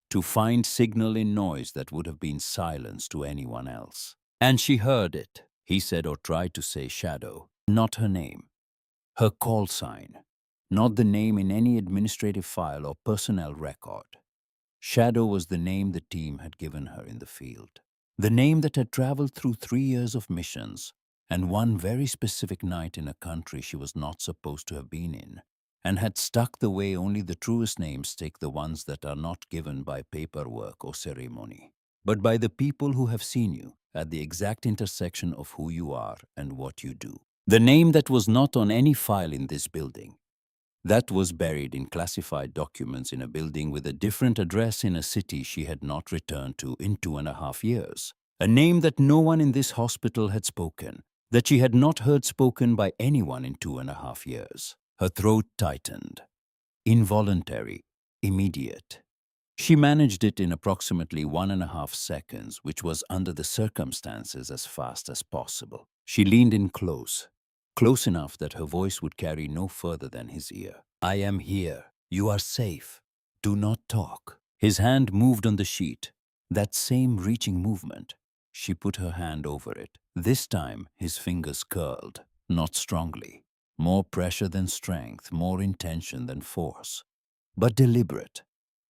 to find signal in noise that would have been silence to anyone else. And she heard it. He said or tried to say shadow, not her name, her call sign, not the name in any administrative file or personnel record. Shadow was the name the team had given her in the field, the name that had traveled through 3 years of missions and one very specific night in a country she was not supposed to have been in, and had stuck the way only the truest names stick, the ones that are not given by paperwork or ceremony, but by the people who have seen you at the exact intersection of who you are and what you do. The name that was not on any file in this building, that was buried in classified documents in a building with a different address in a city she had not returned to in 2.5 years. A name that no one in this hospital had spoken, that she had not heard spoken by anyone in 2.5 years. Her throat tightened. Involuntary, immediate. She managed it in approximately 1.5 seconds, which was under the circumstances as fast as possible. She leaned in close, close enough that her voice would carry no further than his ear. I am here. You are safe. Do not talk. His hand moved on the sheet. That same reaching movement. She put her hand over it. This time, his fingers curled, not strongly. More pressure than strength, more intention than force, but deliberate.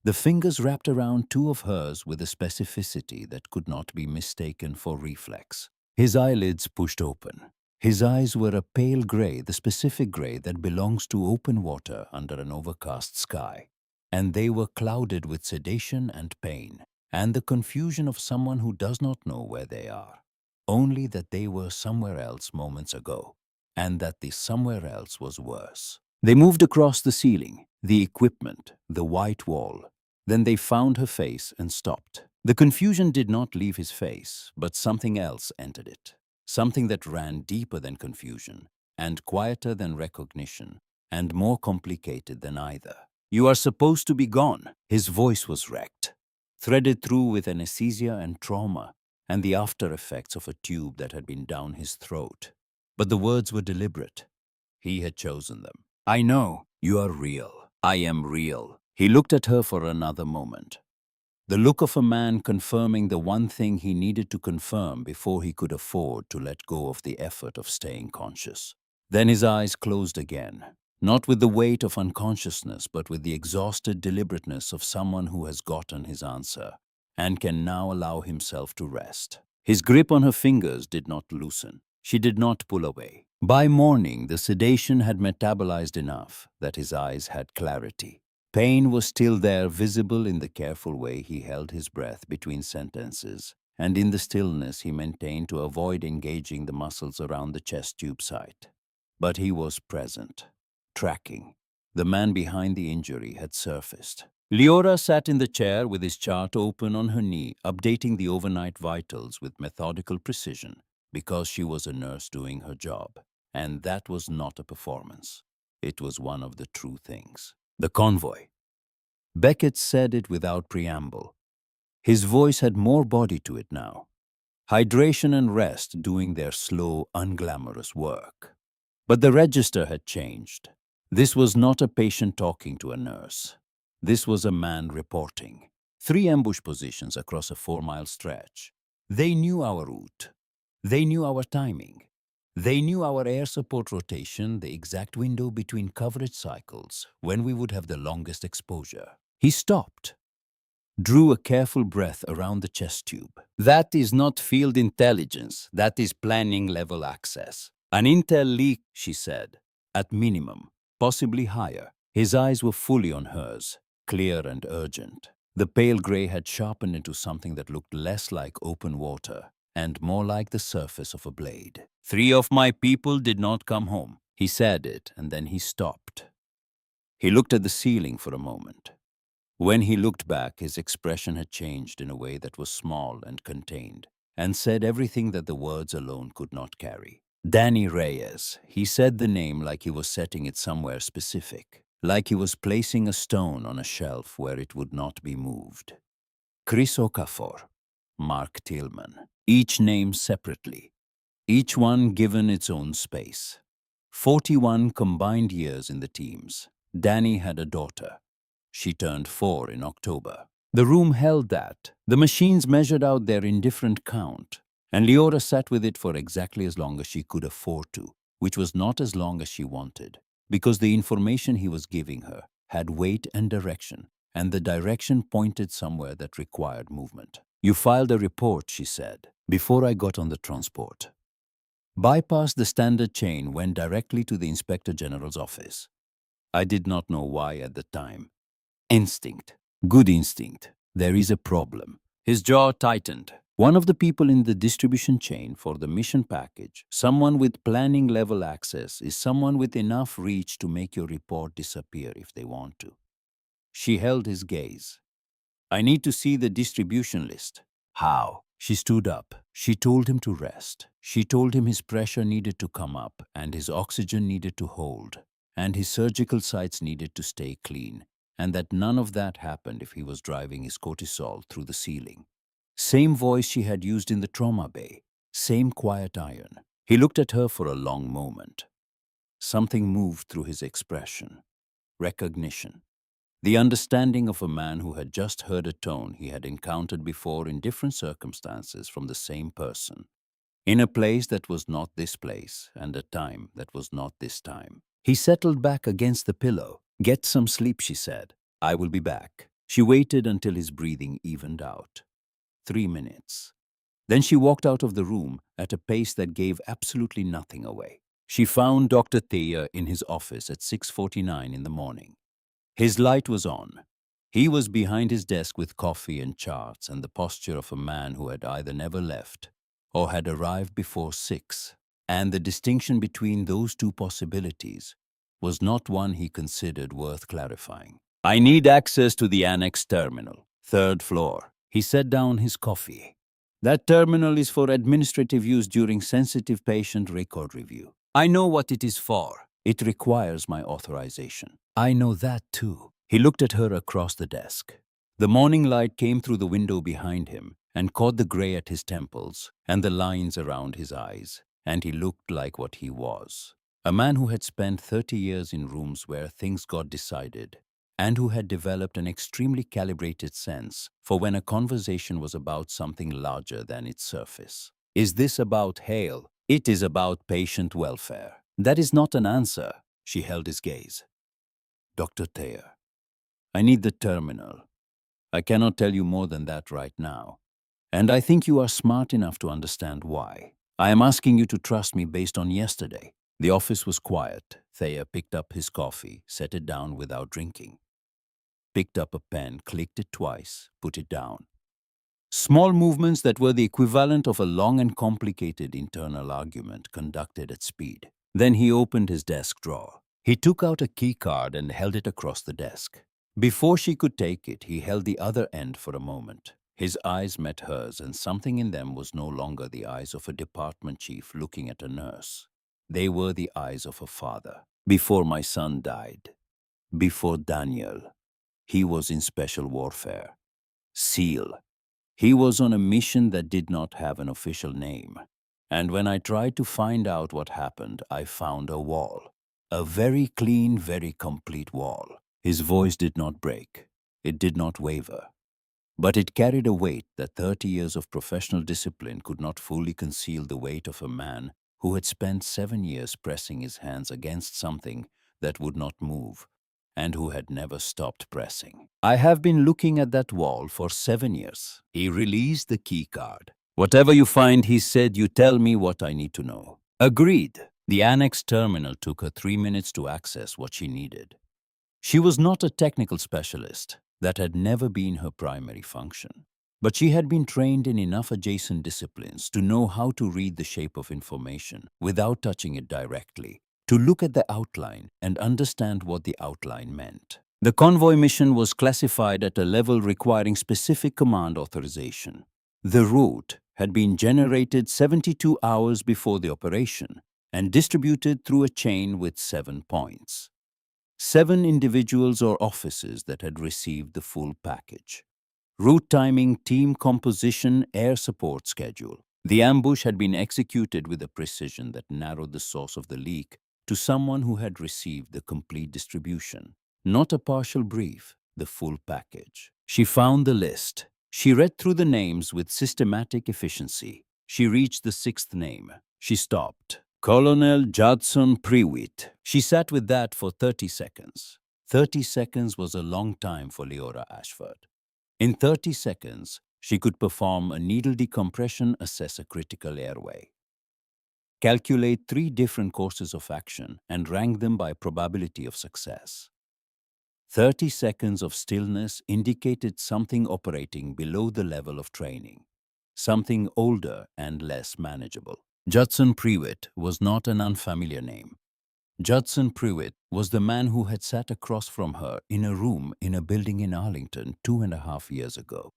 The fingers wrapped around two of hers with a specificity that could not be mistaken for reflex. His eyelids pushed open. His eyes were a pale gray, the specific gray that belongs to open water under an overcast sky. And they were clouded with sedation and pain, and the confusion of someone who does not know where they are. Only that they were somewhere else moments ago, and that the somewhere else was worse. They moved across the ceiling, the equipment, the white wall. Then they found her face and stopped. The confusion did not leave his face, but something else entered it. Something that ran deeper than confusion, and quieter than recognition, and more complicated than either. You are supposed to be gone. His voice was wrecked, threaded through with anesthesia and trauma, and the after effects of a tube that had been down his throat. But the words were deliberate. He had chosen them. I know. You are real. I am real. He looked at her for another moment. The look of a man confirming the one thing he needed to confirm before he could afford to let go of the effort of staying conscious. Then his eyes closed again, not with the weight of unconsciousness, but with the exhausted deliberateness of someone who has gotten his answer and can now allow himself to rest. His grip on her fingers did not loosen. She did not pull away. By morning, the sedation had metabolized enough that his eyes had clarity. Pain was still there, visible in the careful way he held his breath between sentences, and in the stillness he maintained to avoid engaging the muscles around the chest tube site. But he was present, tracking. The man behind the injury had surfaced. Leora sat in the chair with his chart open on her knee, updating the overnight vitals with methodical precision, because she was a nurse doing her job. And that was not a performance. It was one of the true things. The convoy. Beckett said it without preamble. His voice had more body to it now. Hydration and rest doing their slow, unglamorous work. But the register had changed. This was not a patient talking to a nurse. This was a man reporting. 3 ambush positions across a 4-mile stretch. They knew our route. They knew our timing. They knew our air support rotation, the exact window between coverage cycles, when we would have the longest exposure. He stopped. drew a careful breath around the chest tube. That is not field intelligence, that is planning level access. An intel leak, she said, at minimum, possibly higher. His eyes were fully on hers, clear and urgent. The pale gray had sharpened into something that looked less like open water and more like the surface of a blade. 3 of my people did not come home. He said it, and then he stopped. He looked at the ceiling for a moment. When he looked back, his expression had changed in a way that was small and contained, and said everything that the words alone could not carry. Danny Reyes. He said the name like he was setting it somewhere specific, like he was placing a stone on a shelf where it would not be moved. Chris Okafor, Mark Tillman, each name separately, each one given its own space. 41 combined years in the teams. Danny had a daughter. She turned 4 in October. The room held that. The machines measured out their indifferent count, and Leora sat with it for exactly as long as she could afford to, which was not as long as she wanted, because the information he was giving her had weight and direction, and the direction pointed somewhere that required movement. You filed a report, she said, before I got on the transport. Bypassed the standard chain, went directly to the Inspector General's office. I did not know why at the time. Instinct. Good instinct. There is a problem. His jaw tightened. One of the people in the distribution chain for the mission package, someone with planning level access, is someone with enough reach to make your report disappear if they want to. She held his gaze. I need to see the distribution list. How? She stood up. She told him to rest. She told him his pressure needed to come up, and his oxygen needed to hold, and his surgical sites needed to stay clean, and that none of that happened if he was driving his cortisol through the ceiling. Same voice she had used in the trauma bay. Same quiet iron. He looked at her for a long moment. Something moved through his expression. Recognition. The understanding of a man who had just heard a tone he had encountered before in different circumstances from the same person, in a place that was not this place and a time that was not this time. He settled back against the pillow. Get some sleep, she said. I will be back. She waited until his breathing evened out. 3 minutes. Then she walked out of the room at a pace that gave absolutely nothing away. She found Dr. Thayer in his office at 6:49 in the morning. His light was on. He was behind his desk with coffee and charts and the posture of a man who had either never left or had arrived before 6. And the distinction between those two possibilities was not one he considered worth clarifying. I need access to the annex terminal, 3rd floor. He set down his coffee. That terminal is for administrative use during sensitive patient record review. I know what it is for. It requires my authorization. I know that too. He looked at her across the desk. The morning light came through the window behind him and caught the gray at his temples and the lines around his eyes, and he looked like what he was. A man who had spent 30 years in rooms where things got decided, and who had developed an extremely calibrated sense for when a conversation was about something larger than its surface. Is this about Hale? It is about patient welfare. That is not an answer. She held his gaze. Dr. Thayer, I need the terminal. I cannot tell you more than that right now. And I think you are smart enough to understand why. I am asking you to trust me based on yesterday. The office was quiet. Thayer picked up his coffee, set it down without drinking. Picked up a pen, clicked it twice, put it down. Small movements that were the equivalent of a long and complicated internal argument conducted at speed. Then he opened his desk drawer. He took out a key card and held it across the desk. Before she could take it, he held the other end for a moment. His eyes met hers, and something in them was no longer the eyes of a department chief looking at a nurse. They were the eyes of a father. Before my son died, before Daniel, he was in special warfare. SEAL. He was on a mission that did not have an official name. And when I tried to find out what happened, I found a wall. A very clean, very complete wall. His voice did not break. It did not waver. But it carried a weight that 30 years of professional discipline could not fully conceal, the weight of a man who had spent 7 years pressing his hands against something that would not move, and who had never stopped pressing. I have been looking at that wall for 7 years. He released the key card. Whatever you find, he said, you tell me what I need to know. Agreed. The annex terminal took her 3 minutes to access what she needed. She was not a technical specialist. That had never been her primary function. But she had been trained in enough adjacent disciplines to know how to read the shape of information without touching it directly, to look at the outline and understand what the outline meant. The convoy mission was classified at a level requiring specific command authorization. The route had been generated 72 hours before the operation and distributed through a chain with 7 points. 7 individuals or officers that had received the full package. Route timing, team composition, air support schedule. The ambush had been executed with a precision that narrowed the source of the leak to someone who had received the complete distribution. Not a partial brief, the full package. She found the list. She read through the names with systematic efficiency. She reached the 6th name. She stopped. Colonel Judson Prewitt. She sat with that for 30 seconds. 30 seconds was a long time for Leora Ashford. In 30 seconds, she could perform a needle decompression, assess a critical airway, calculate 3 different courses of action, and rank them by probability of success. 30 seconds of stillness indicated something operating below the level of training, something older and less manageable. Judson Prewitt was not an unfamiliar name. Judson Prewitt was the man who had sat across from her in a room in a building in Arlington 2.5 years ago,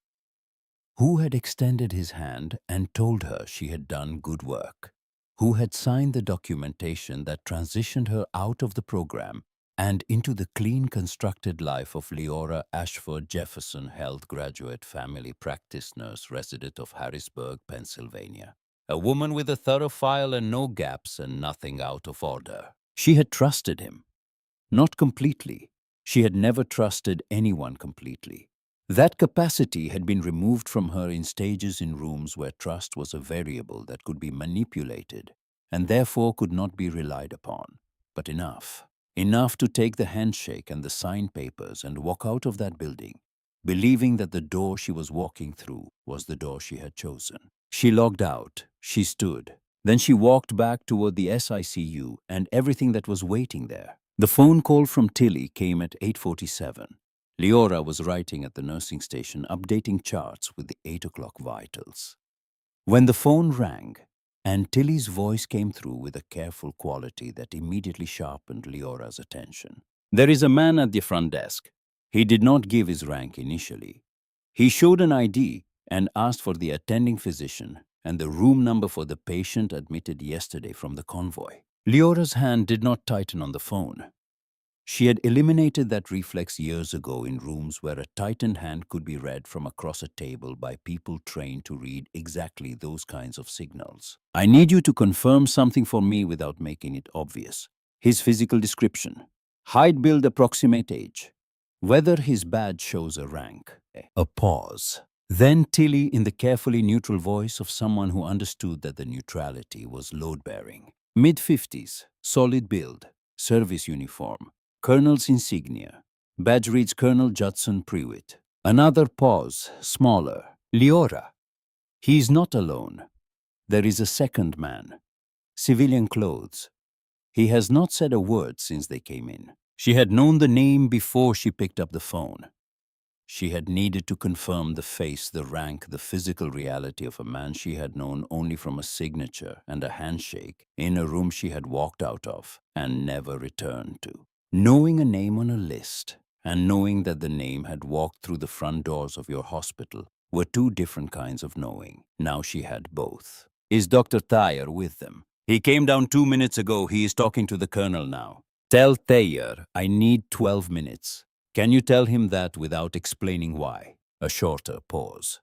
who had extended his hand and told her she had done good work, who had signed the documentation that transitioned her out of the program and into the clean, constructed life of Leora Ashford Jefferson, health graduate, family practice nurse, resident of Harrisburg, Pennsylvania. A woman with a thorough file and no gaps and nothing out of order. She had trusted him. Not completely. She had never trusted anyone completely. That capacity had been removed from her in stages in rooms where trust was a variable that could be manipulated and therefore could not be relied upon. But enough. Enough to take the handshake and the signed papers and walk out of that building, believing that the door she was walking through was the door she had chosen. She logged out. She stood. Then she walked back toward the SICU and everything that was waiting there. The phone call from Tilly came at 8:47. Leora was writing at the nursing station, updating charts with the 8 o'clock vitals. When the phone rang, and Tilly's voice came through with a careful quality that immediately sharpened Leora's attention. There is a man at the front desk. He did not give his rank initially. He showed an ID and asked for the attending physician and the room number for the patient admitted yesterday from the convoy. Leora's hand did not tighten on the phone. She had eliminated that reflex years ago in rooms where a tightened hand could be read from across a table by people trained to read exactly those kinds of signals. I need you to confirm something for me without making it obvious. His physical description. Height, build, approximate age. Whether his badge shows a rank. A pause. Then Tilly, in the carefully neutral voice of someone who understood that the neutrality was load-bearing. Mid-50s, solid build, service uniform, colonel's insignia. Badge reads Colonel Judson Prewitt. Another pause, smaller. Leora. He is not alone. There is a second man. Civilian clothes. He has not said a word since they came in. She had known the name before she picked up the phone. She had needed to confirm the face, the rank, the physical reality of a man she had known only from a signature and a handshake in a room she had walked out of and never returned to. Knowing a name on a list and knowing that the name had walked through the front doors of your hospital were 2 different kinds of knowing. Now she had both. Is Dr. Thayer with them? He came down 2 minutes ago. He is talking to the colonel now. Tell Thayer I need 12 minutes. Can you tell him that without explaining why? A shorter pause.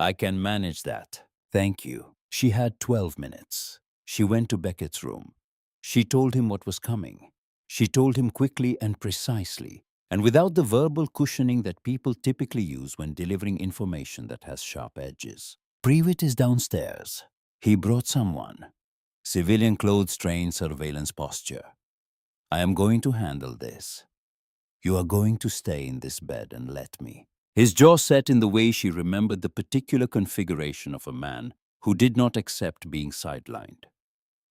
I can manage that. Thank you. She had 12 minutes. She went to Beckett's room. She told him what was coming. She told him quickly and precisely, and without the verbal cushioning that people typically use when delivering information that has sharp edges. Prewitt is downstairs. He brought someone. Civilian clothes, trained surveillance posture. I am going to handle this. You are going to stay in this bed and let me." His jaw set in the way she remembered the particular configuration of a man who did not accept being sidelined.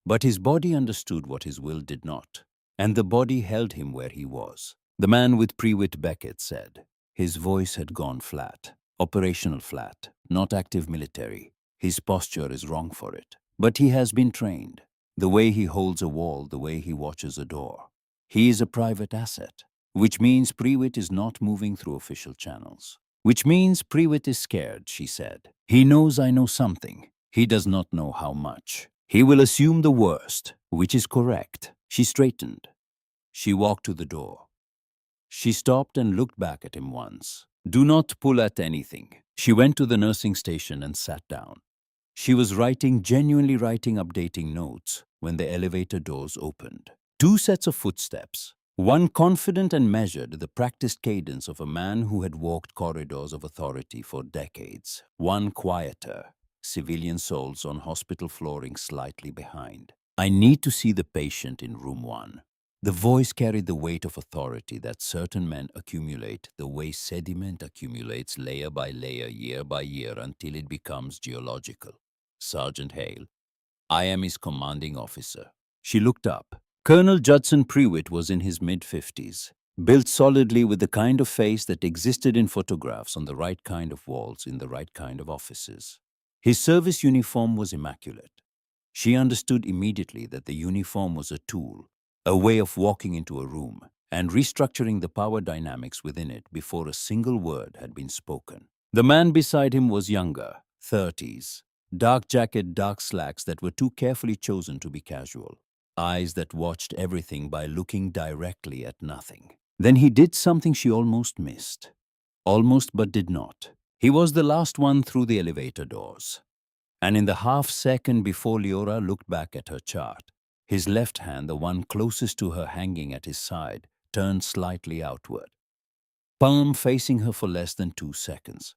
But his body understood what his will did not, and the body held him where he was. The man with Prewitt Beckett said. His voice had gone flat, operational flat, not active military. His posture is wrong for it. But he has been trained. The way he holds a wall, the way he watches a door. He is a private asset, which means Prewitt is not moving through official channels. Which means Prewitt is scared, she said. He knows I know something. He does not know how much. He will assume the worst, which is correct. She straightened. She walked to the door. She stopped and looked back at him once. Do not pull at anything. She went to the nursing station and sat down. She was writing, genuinely writing, updating notes when the elevator doors opened. Two sets of footsteps. One confident and measured, the practiced cadence of a man who had walked corridors of authority for decades. One quieter, civilian souls on hospital flooring slightly behind. I need to see the patient in room 1. The voice carried the weight of authority that certain men accumulate, the way sediment accumulates layer by layer, year by year, until it becomes geological. Sergeant Hale. I am his commanding officer. She looked up. Colonel Judson Prewitt was in his mid-50s, built solidly with the kind of face that existed in photographs on the right kind of walls in the right kind of offices. His service uniform was immaculate. She understood immediately that the uniform was a tool, a way of walking into a room and restructuring the power dynamics within it before a single word had been spoken. The man beside him was younger, 30s, dark jacket, dark slacks that were too carefully chosen to be casual. Eyes that watched everything by looking directly at nothing. Then he did something she almost missed. Almost but did not. He was the last one through the elevator doors. And in the half-second before Leora looked back at her chart, his left hand, the one closest to her hanging at his side, turned slightly outward. Palm facing her for less than 2 seconds.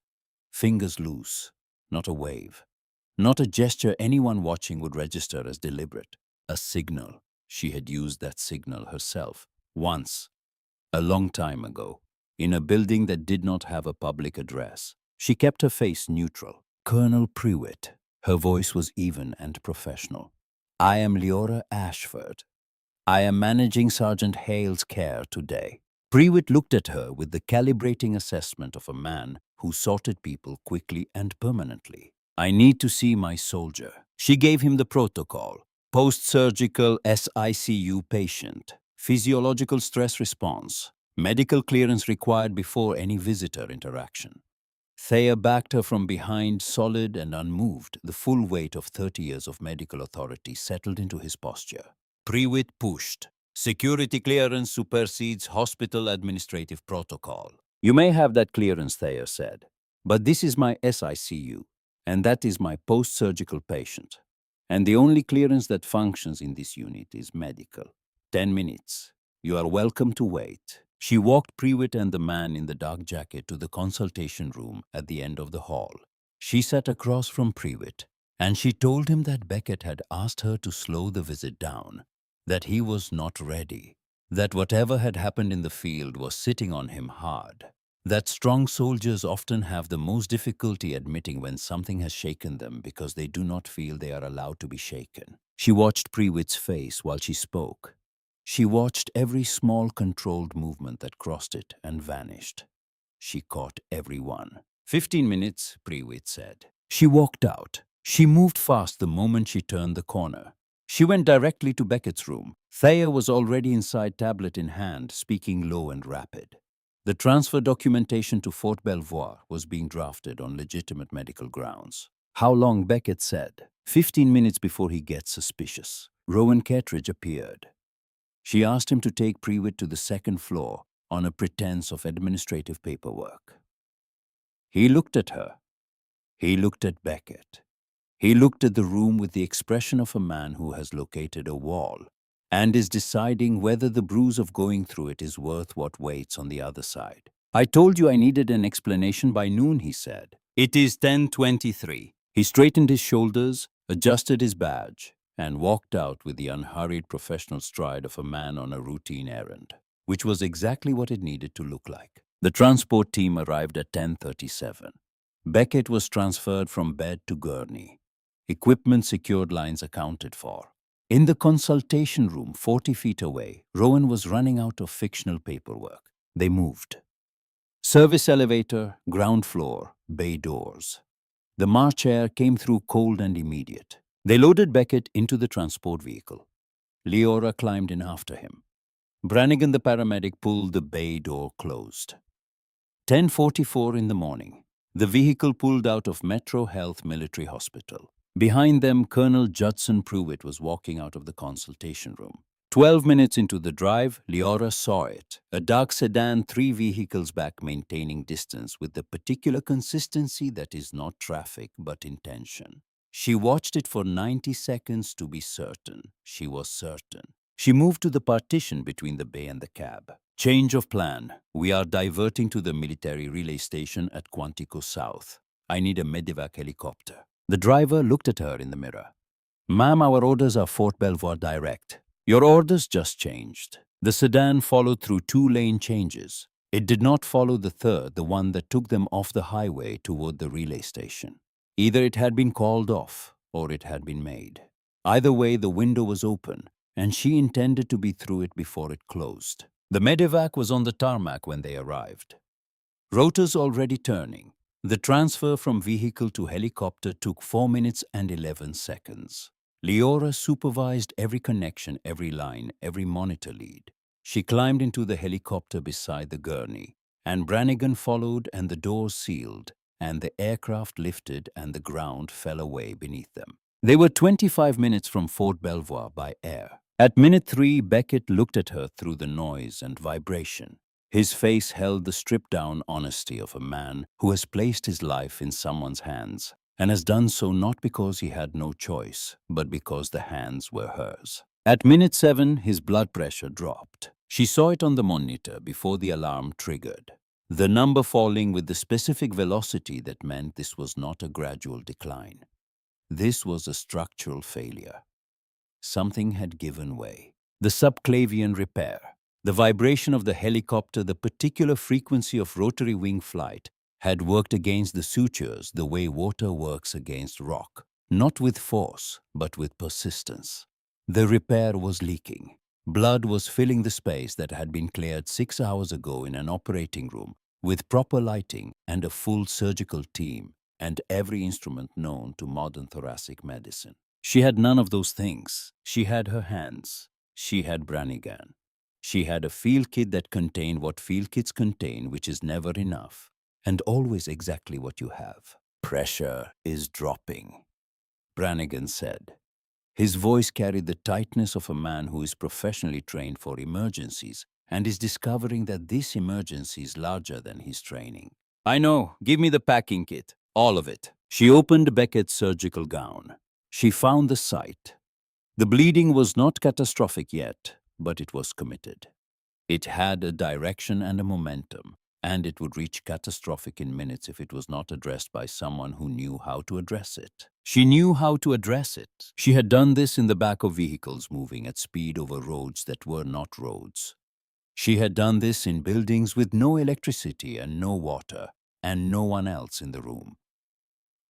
Fingers loose. Not a wave. Not a gesture anyone watching would register as deliberate. A signal. She had used that signal herself, once, a long time ago, in a building that did not have a public address. She kept her face neutral. Colonel Prewitt. Her voice was even and professional. I am Leora Ashford. I am managing Sergeant Hale's care today. Prewitt looked at her with the calibrating assessment of a man who sorted people quickly and permanently. I need to see my soldier. She gave him the protocol. Post-surgical SICU patient. Physiological stress response. Medical clearance required before any visitor interaction. Thea backed her from behind, solid and unmoved. The full weight of 30 years of medical authority settled into his posture. Prewitt pushed. Security clearance supersedes hospital administrative protocol. You may have that clearance, Thea said, but this is my SICU, and that is my post-surgical patient. And the only clearance that functions in this unit is medical. 10 minutes. You are welcome to wait. She walked Prewitt and the man in the dark jacket to the consultation room at the end of the hall. She sat across from Prewitt, and she told him that Beckett had asked her to slow the visit down, that he was not ready, that whatever had happened in the field was sitting on him hard, that strong soldiers often have the most difficulty admitting when something has shaken them because they do not feel they are allowed to be shaken. She watched Prewitt's face while she spoke. She watched every small controlled movement that crossed it and vanished. She caught every one. 15 minutes, Prewitt said. She walked out. She moved fast the moment she turned the corner. She went directly to Beckett's room. Thea was already inside, tablet in hand, speaking low and rapid. The transfer documentation to Fort Belvoir was being drafted on legitimate medical grounds. How long, Beckett said. 15 minutes before he gets suspicious. Rowan Kettridge appeared. She asked him to take Prewitt to the second floor on a pretense of administrative paperwork. He looked at her. He looked at Beckett. He looked at the room with the expression of a man who has located a wall and is deciding whether the bruise of going through it is worth what waits on the other side. I told you I needed an explanation by noon, he said. It is 10:23. He straightened his shoulders, adjusted his badge, and walked out with the unhurried professional stride of a man on a routine errand. which was exactly what it needed to look like. The transport team arrived at 10:37. Beckett was transferred from bed to gurney. Equipment secured, lines accounted for. In the consultation room 40 feet away, Rowan was running out of fictional paperwork. They moved. Service elevator, ground floor, bay doors. The March air came through cold and immediate. They loaded Beckett into the transport vehicle. Leora climbed in after him. Brannigan, the paramedic, pulled the bay door closed. 10:44 in the morning. The vehicle pulled out of Metro Health Military Hospital. Behind them, Colonel Judson Pruitt was walking out of the consultation room. 12 minutes into the drive, Leora saw it. A dark sedan, 3 vehicles back, maintaining distance with the particular consistency that is not traffic but intention. She watched it for 90 seconds to be certain. She was certain. She moved to the partition between the bay and the cab. Change of plan. We are diverting to the military relay station at Quantico South. I need a Medevac helicopter. The driver looked at her in the mirror. Ma'am, our orders are Fort Belvoir direct. Your orders just changed. The sedan followed through 2-lane changes. It did not follow the third, the one that took them off the highway toward the relay station. Either it had been called off or it had been made. Either way, the window was open, and she intended to be through it before it closed. The Medevac was on the tarmac when they arrived. Rotors already turning. The transfer from vehicle to helicopter took 4 minutes and 11 seconds. Leora supervised every connection, every line, every monitor lead. She climbed into the helicopter beside the gurney, and Brannigan followed, and the doors sealed, and the aircraft lifted, and the ground fell away beneath them. They were 25 minutes from Fort Belvoir by air. At minute 3, Beckett looked at her through the noise and vibration. His face held the stripped-down honesty of a man who has placed his life in someone's hands, and has done so not because he had no choice, but because the hands were hers. At minute 7, his blood pressure dropped. She saw it on the monitor before the alarm triggered. The number falling with the specific velocity that meant this was not a gradual decline. This was a structural failure. Something had given way. The subclavian repair, the vibration of the helicopter, the particular frequency of rotary wing flight had worked against the sutures the way water works against rock, not with force, but with persistence. The repair was leaking. Blood was filling the space that had been cleared 6 hours ago in an operating room with proper lighting and a full surgical team and every instrument known to modern thoracic medicine. She had none of those things. She had her hands. She had Brannigan. She had a field kit that contained what field kits contain, which is never enough, and always exactly what you have. Pressure is dropping, Brannigan said. His voice carried the tightness of a man who is professionally trained for emergencies and is discovering that this emergency is larger than his training. I know. Give me the packing kit. All of it. She opened Beckett's surgical gown. She found the site. The bleeding was not catastrophic yet, but it was committed. It had a direction and a momentum, and it would reach catastrophic in minutes if it was not addressed by someone who knew how to address it. She knew how to address it. She had done this in the back of vehicles moving at speed over roads that were not roads. She had done this in buildings with no electricity and no water, and no one else in the room.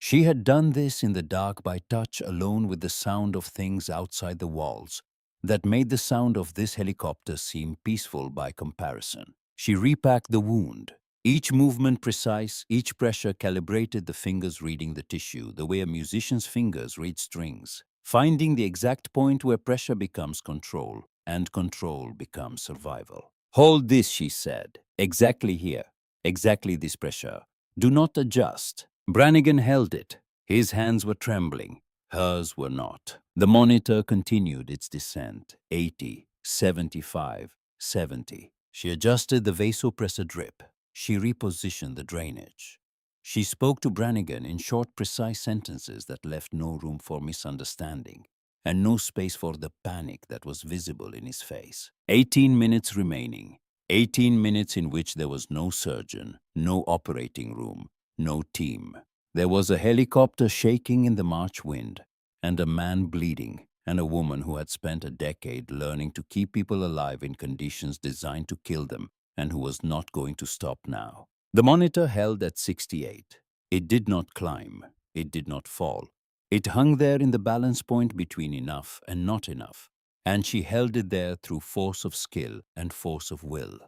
She had done this in the dark by touch, alone with the sound of things outside the walls that made the sound of this helicopter seem peaceful by comparison. She repacked the wound, each movement precise, each pressure calibrated, the fingers reading the tissue the way a musician's fingers read strings, finding the exact point where pressure becomes control and control becomes survival. Hold this, she said. Exactly here. Exactly this pressure. Do not adjust. Brannigan held it. His hands were trembling. Hers were not. The monitor continued its descent. 80, 75, 70. She adjusted the vasopressor drip. She repositioned the drainage. She spoke to Brannigan in short, precise sentences that left no room for misunderstanding and no space for the panic that was visible in his face. 18 minutes remaining. 18 minutes in which there was no surgeon, no operating room, no team. There was a helicopter shaking in the March wind, and a man bleeding, and a woman who had spent a decade learning to keep people alive in conditions designed to kill them and who was not going to stop now. The monitor held at 68. It did not climb. It did not fall. It hung there in the balance point between enough and not enough, and she held it there through force of skill and force of will.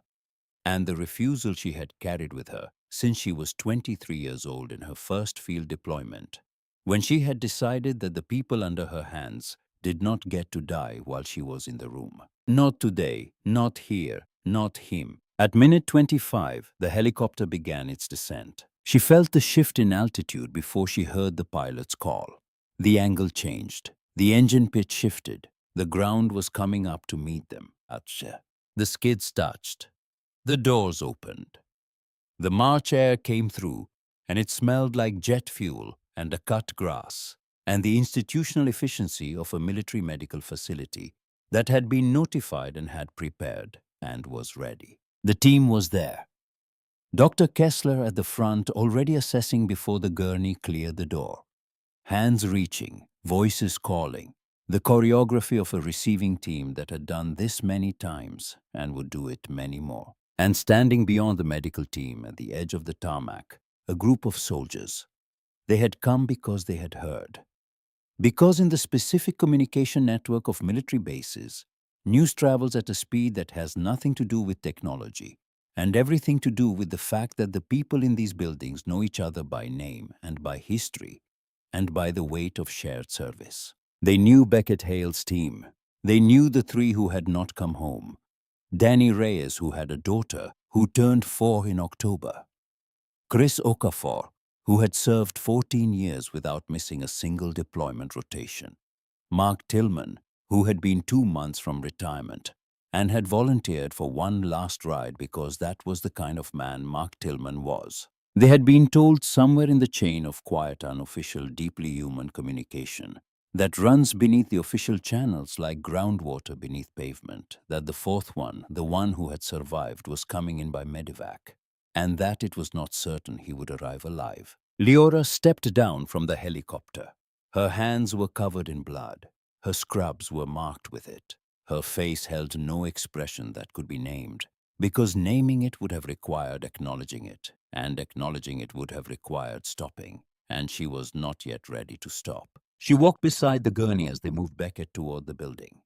And the refusal she had carried with her since she was 23 years old in her first field deployment, when she had decided that the people under her hands did not get to die while she was in the room. Not today, not here, not him. At minute 25, the helicopter began its descent. She felt the shift in altitude before she heard the pilot's call. The angle changed. The engine pitch shifted. The ground was coming up to meet them. Acha. The skids touched. The doors opened. The March air came through, and it smelled like jet fuel and a cut grass, and the institutional efficiency of a military medical facility that had been notified and had prepared and was ready. The team was there. Dr. Kessler at the front already assessing before the gurney cleared the door. Hands reaching, voices calling, the choreography of a receiving team that had done this many times and would do it many more. And standing beyond the medical team at the edge of the tarmac, a group of soldiers. They had come because they had heard. Because in the specific communication network of military bases, news travels at a speed that has nothing to do with technology and everything to do with the fact that the people in these buildings know each other by name and by history and by the weight of shared service. They knew Beckett Hale's team. They knew the three who had not come home. Danny Reyes, who had a daughter who turned 4 in October. Chris Okafor, who had served 14 years without missing a single deployment rotation. Mark Tillman, who had been 2 months from retirement and had volunteered for one last ride because that was the kind of man Mark Tillman was. They had been told somewhere in the chain of quiet, unofficial, deeply human communication that runs beneath the official channels like groundwater beneath pavement, that the fourth one, the one who had survived, was coming in by Medevac, and that it was not certain he would arrive alive. Leora stepped down from the helicopter. Her hands were covered in blood. Her scrubs were marked with it. Her face held no expression that could be named, because naming it would have required acknowledging it, and acknowledging it would have required stopping, and she was not yet ready to stop. She walked beside the gurney as they moved Beckett toward the building.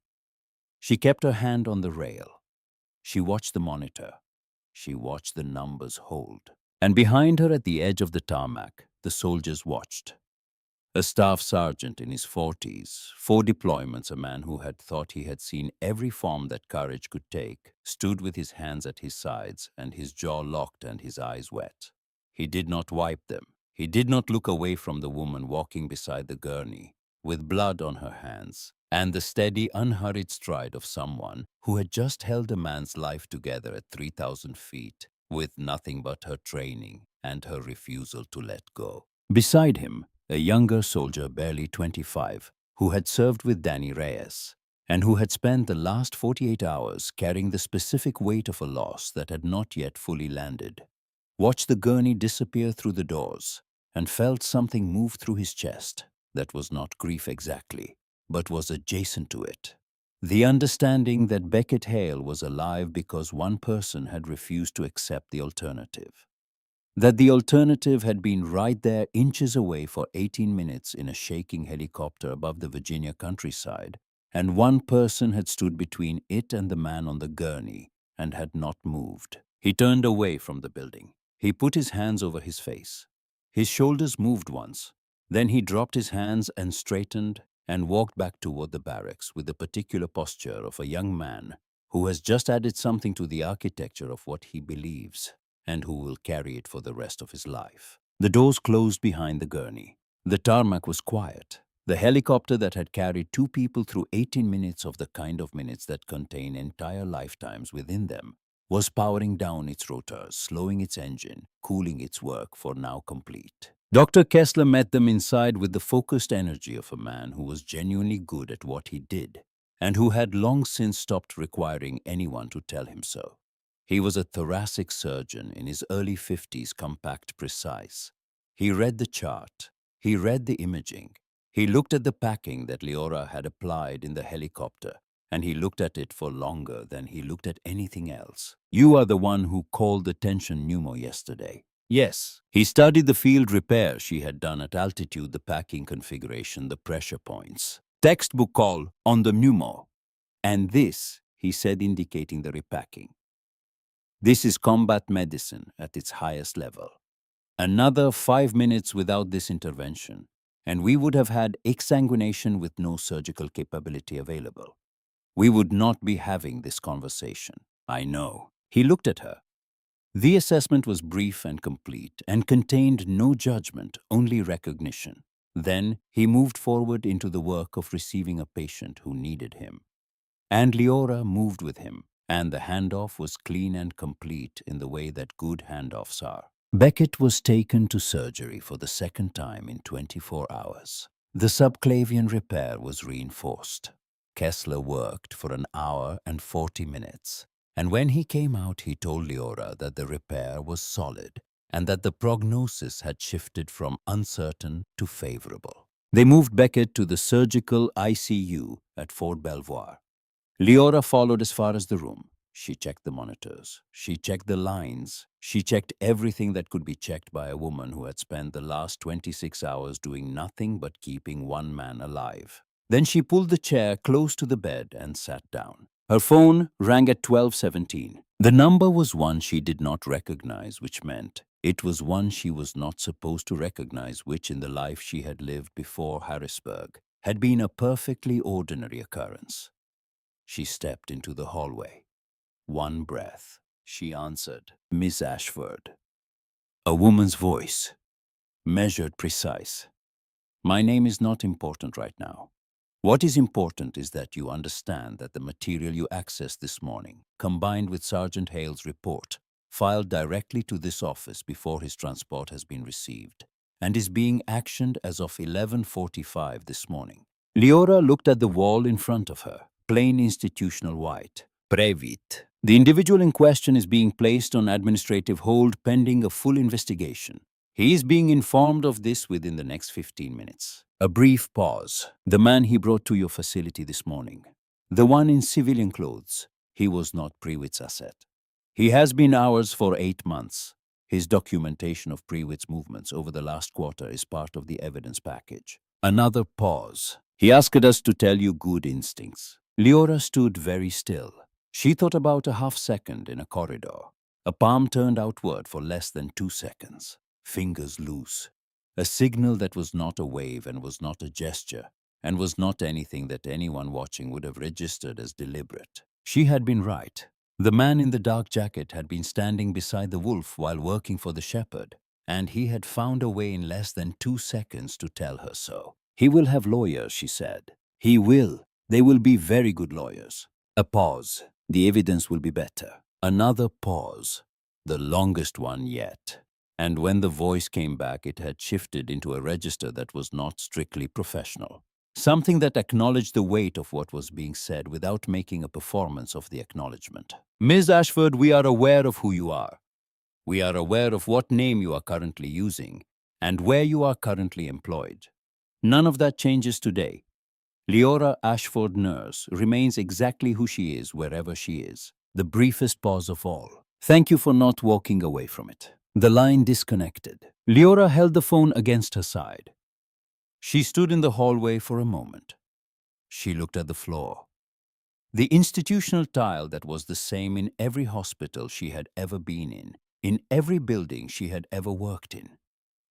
She kept her hand on the rail. She watched the monitor. She watched the numbers hold. And behind her at the edge of the tarmac, the soldiers watched. A staff sergeant in his 40s, 4 deployments, a man who had thought he had seen every form that courage could take, stood with his hands at his sides and his jaw locked and his eyes wet. He did not wipe them. He did not look away from the woman walking beside the gurney, with blood on her hands, and the steady, unhurried stride of someone who had just held a man's life together at 3,000 feet, with nothing but her training and her refusal to let go. Beside him, a younger soldier, barely 25, who had served with Danny Reyes, and who had spent the last 48 hours carrying the specific weight of a loss that had not yet fully landed, watched the gurney disappear through the doors, and felt something move through his chest that was not grief exactly, but was adjacent to it. The understanding that Beckett Hale was alive because one person had refused to accept the alternative. That the alternative had been right there inches away for 18 minutes in a shaking helicopter above the Virginia countryside, and one person had stood between it and the man on the gurney and had not moved. He turned away from the building. He put his hands over his face. His shoulders moved once. Then he dropped his hands and straightened and walked back toward the barracks with the particular posture of a young man who has just added something to the architecture of what he believes and who will carry it for the rest of his life. The doors closed behind the gurney. The tarmac was quiet. The helicopter that had carried 2 people through 18 minutes of the kind of minutes that contain entire lifetimes within them was powering down its rotors, slowing its engine, cooling its work for now complete. Dr. Kessler met them inside with the focused energy of a man who was genuinely good at what he did and who had long since stopped requiring anyone to tell him so. He was a thoracic surgeon in his early 50s, compact, precise. He read the chart. He read the imaging. He looked at the packing that Leora had applied in the helicopter, and he looked at it for longer than he looked at anything else. You are the one who called the tension pneumo yesterday. Yes. He studied the field repair she had done at altitude, the packing configuration, the pressure points. Textbook call on the pneumo. And this, he said, indicating the repacking. This is combat medicine at its highest level. Another 5 minutes without this intervention, and we would have had exsanguination with no surgical capability available. We would not be having this conversation. I know. He looked at her. The assessment was brief and complete and contained no judgment, only recognition. Then he moved forward into the work of receiving a patient who needed him. And Leora moved with him, and the handoff was clean and complete in the way that good handoffs are. Beckett was taken to surgery for the second time in 24 hours. The subclavian repair was reinforced. Kessler worked for an hour and 40 minutes. And when he came out, he told Leora that the repair was solid and that the prognosis had shifted from uncertain to favorable. They moved Beckett to the surgical ICU at Fort Belvoir. Leora followed as far as the room. She checked the monitors. She checked the lines. She checked everything that could be checked by a woman who had spent the last 26 hours doing nothing but keeping one man alive. Then she pulled the chair close to the bed and sat down. Her phone rang at 12:17. The number was one she did not recognize, which meant it was one she was not supposed to recognize, which in the life she had lived before Harrisburg had been a perfectly ordinary occurrence. She stepped into the hallway. One breath. She answered, "Miss Ashford." A woman's voice, measured, precise. "My name is not important right now. What is important is that you understand that the material you accessed this morning, combined with Sergeant Hale's report, filed directly to this office before his transport has been received, and is being actioned as of 11:45 this morning." Leora looked at the wall in front of her, plain institutional white. Previt. The individual in question is being placed on administrative hold pending a full investigation. He is being informed of this within the next 15 minutes. A brief pause. The man he brought to your facility this morning. The one in civilian clothes. He was not Prewitt's asset. He has been ours for 8 months. His documentation of Prewitt's movements over the last quarter is part of the evidence package. Another pause. He asked us to tell you good instincts. Leora stood very still. She thought about a half second in a corridor. A palm turned outward for less than 2 seconds. Fingers loose. A signal that was not a wave and was not a gesture, and was not anything that anyone watching would have registered as deliberate. She had been right. The man in the dark jacket had been standing beside the wolf while working for the shepherd, and he had found a way in less than 2 seconds to tell her so. "He will have lawyers," she said. "He will. They will be very good lawyers." A pause. "The evidence will be better." Another pause. The longest one yet. And when the voice came back, it had shifted into a register that was not strictly professional. Something that acknowledged the weight of what was being said without making a performance of the acknowledgement. "Ms. Ashford, we are aware of who you are. We are aware of what name you are currently using and where you are currently employed. None of that changes today. Leora Ashford, nurse, remains exactly who she is wherever she is." The briefest pause of all. "Thank you for not walking away from it." The line disconnected. Leora held the phone against her side. She stood in the hallway for a moment. She looked at the floor. The institutional tile that was the same in every hospital she had ever been in every building she had ever worked in.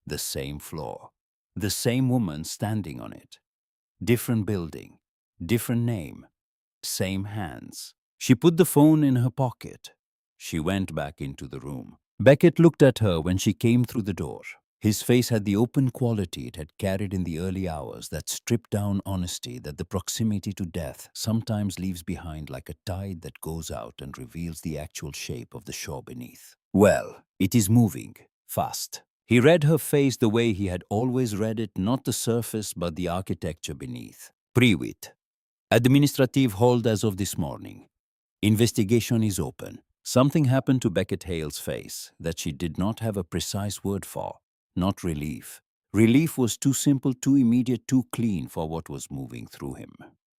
The same floor. The same woman standing on it. Different building. Different name. Same hands. She put the phone in her pocket. She went back into the room. Beckett looked at her when she came through the door. His face had the open quality it had carried in the early hours, that stripped-down honesty that the proximity to death sometimes leaves behind, like a tide that goes out and reveals the actual shape of the shore beneath. "Well, it is moving. Fast." He read her face the way he had always read it, not the surface but the architecture beneath. "Prewitt. Administrative hold as of this morning. Investigation is open." Something happened to Beckett Hale's face that she did not have a precise word for. Not relief. Relief was too simple, too immediate, too clean for what was moving through him.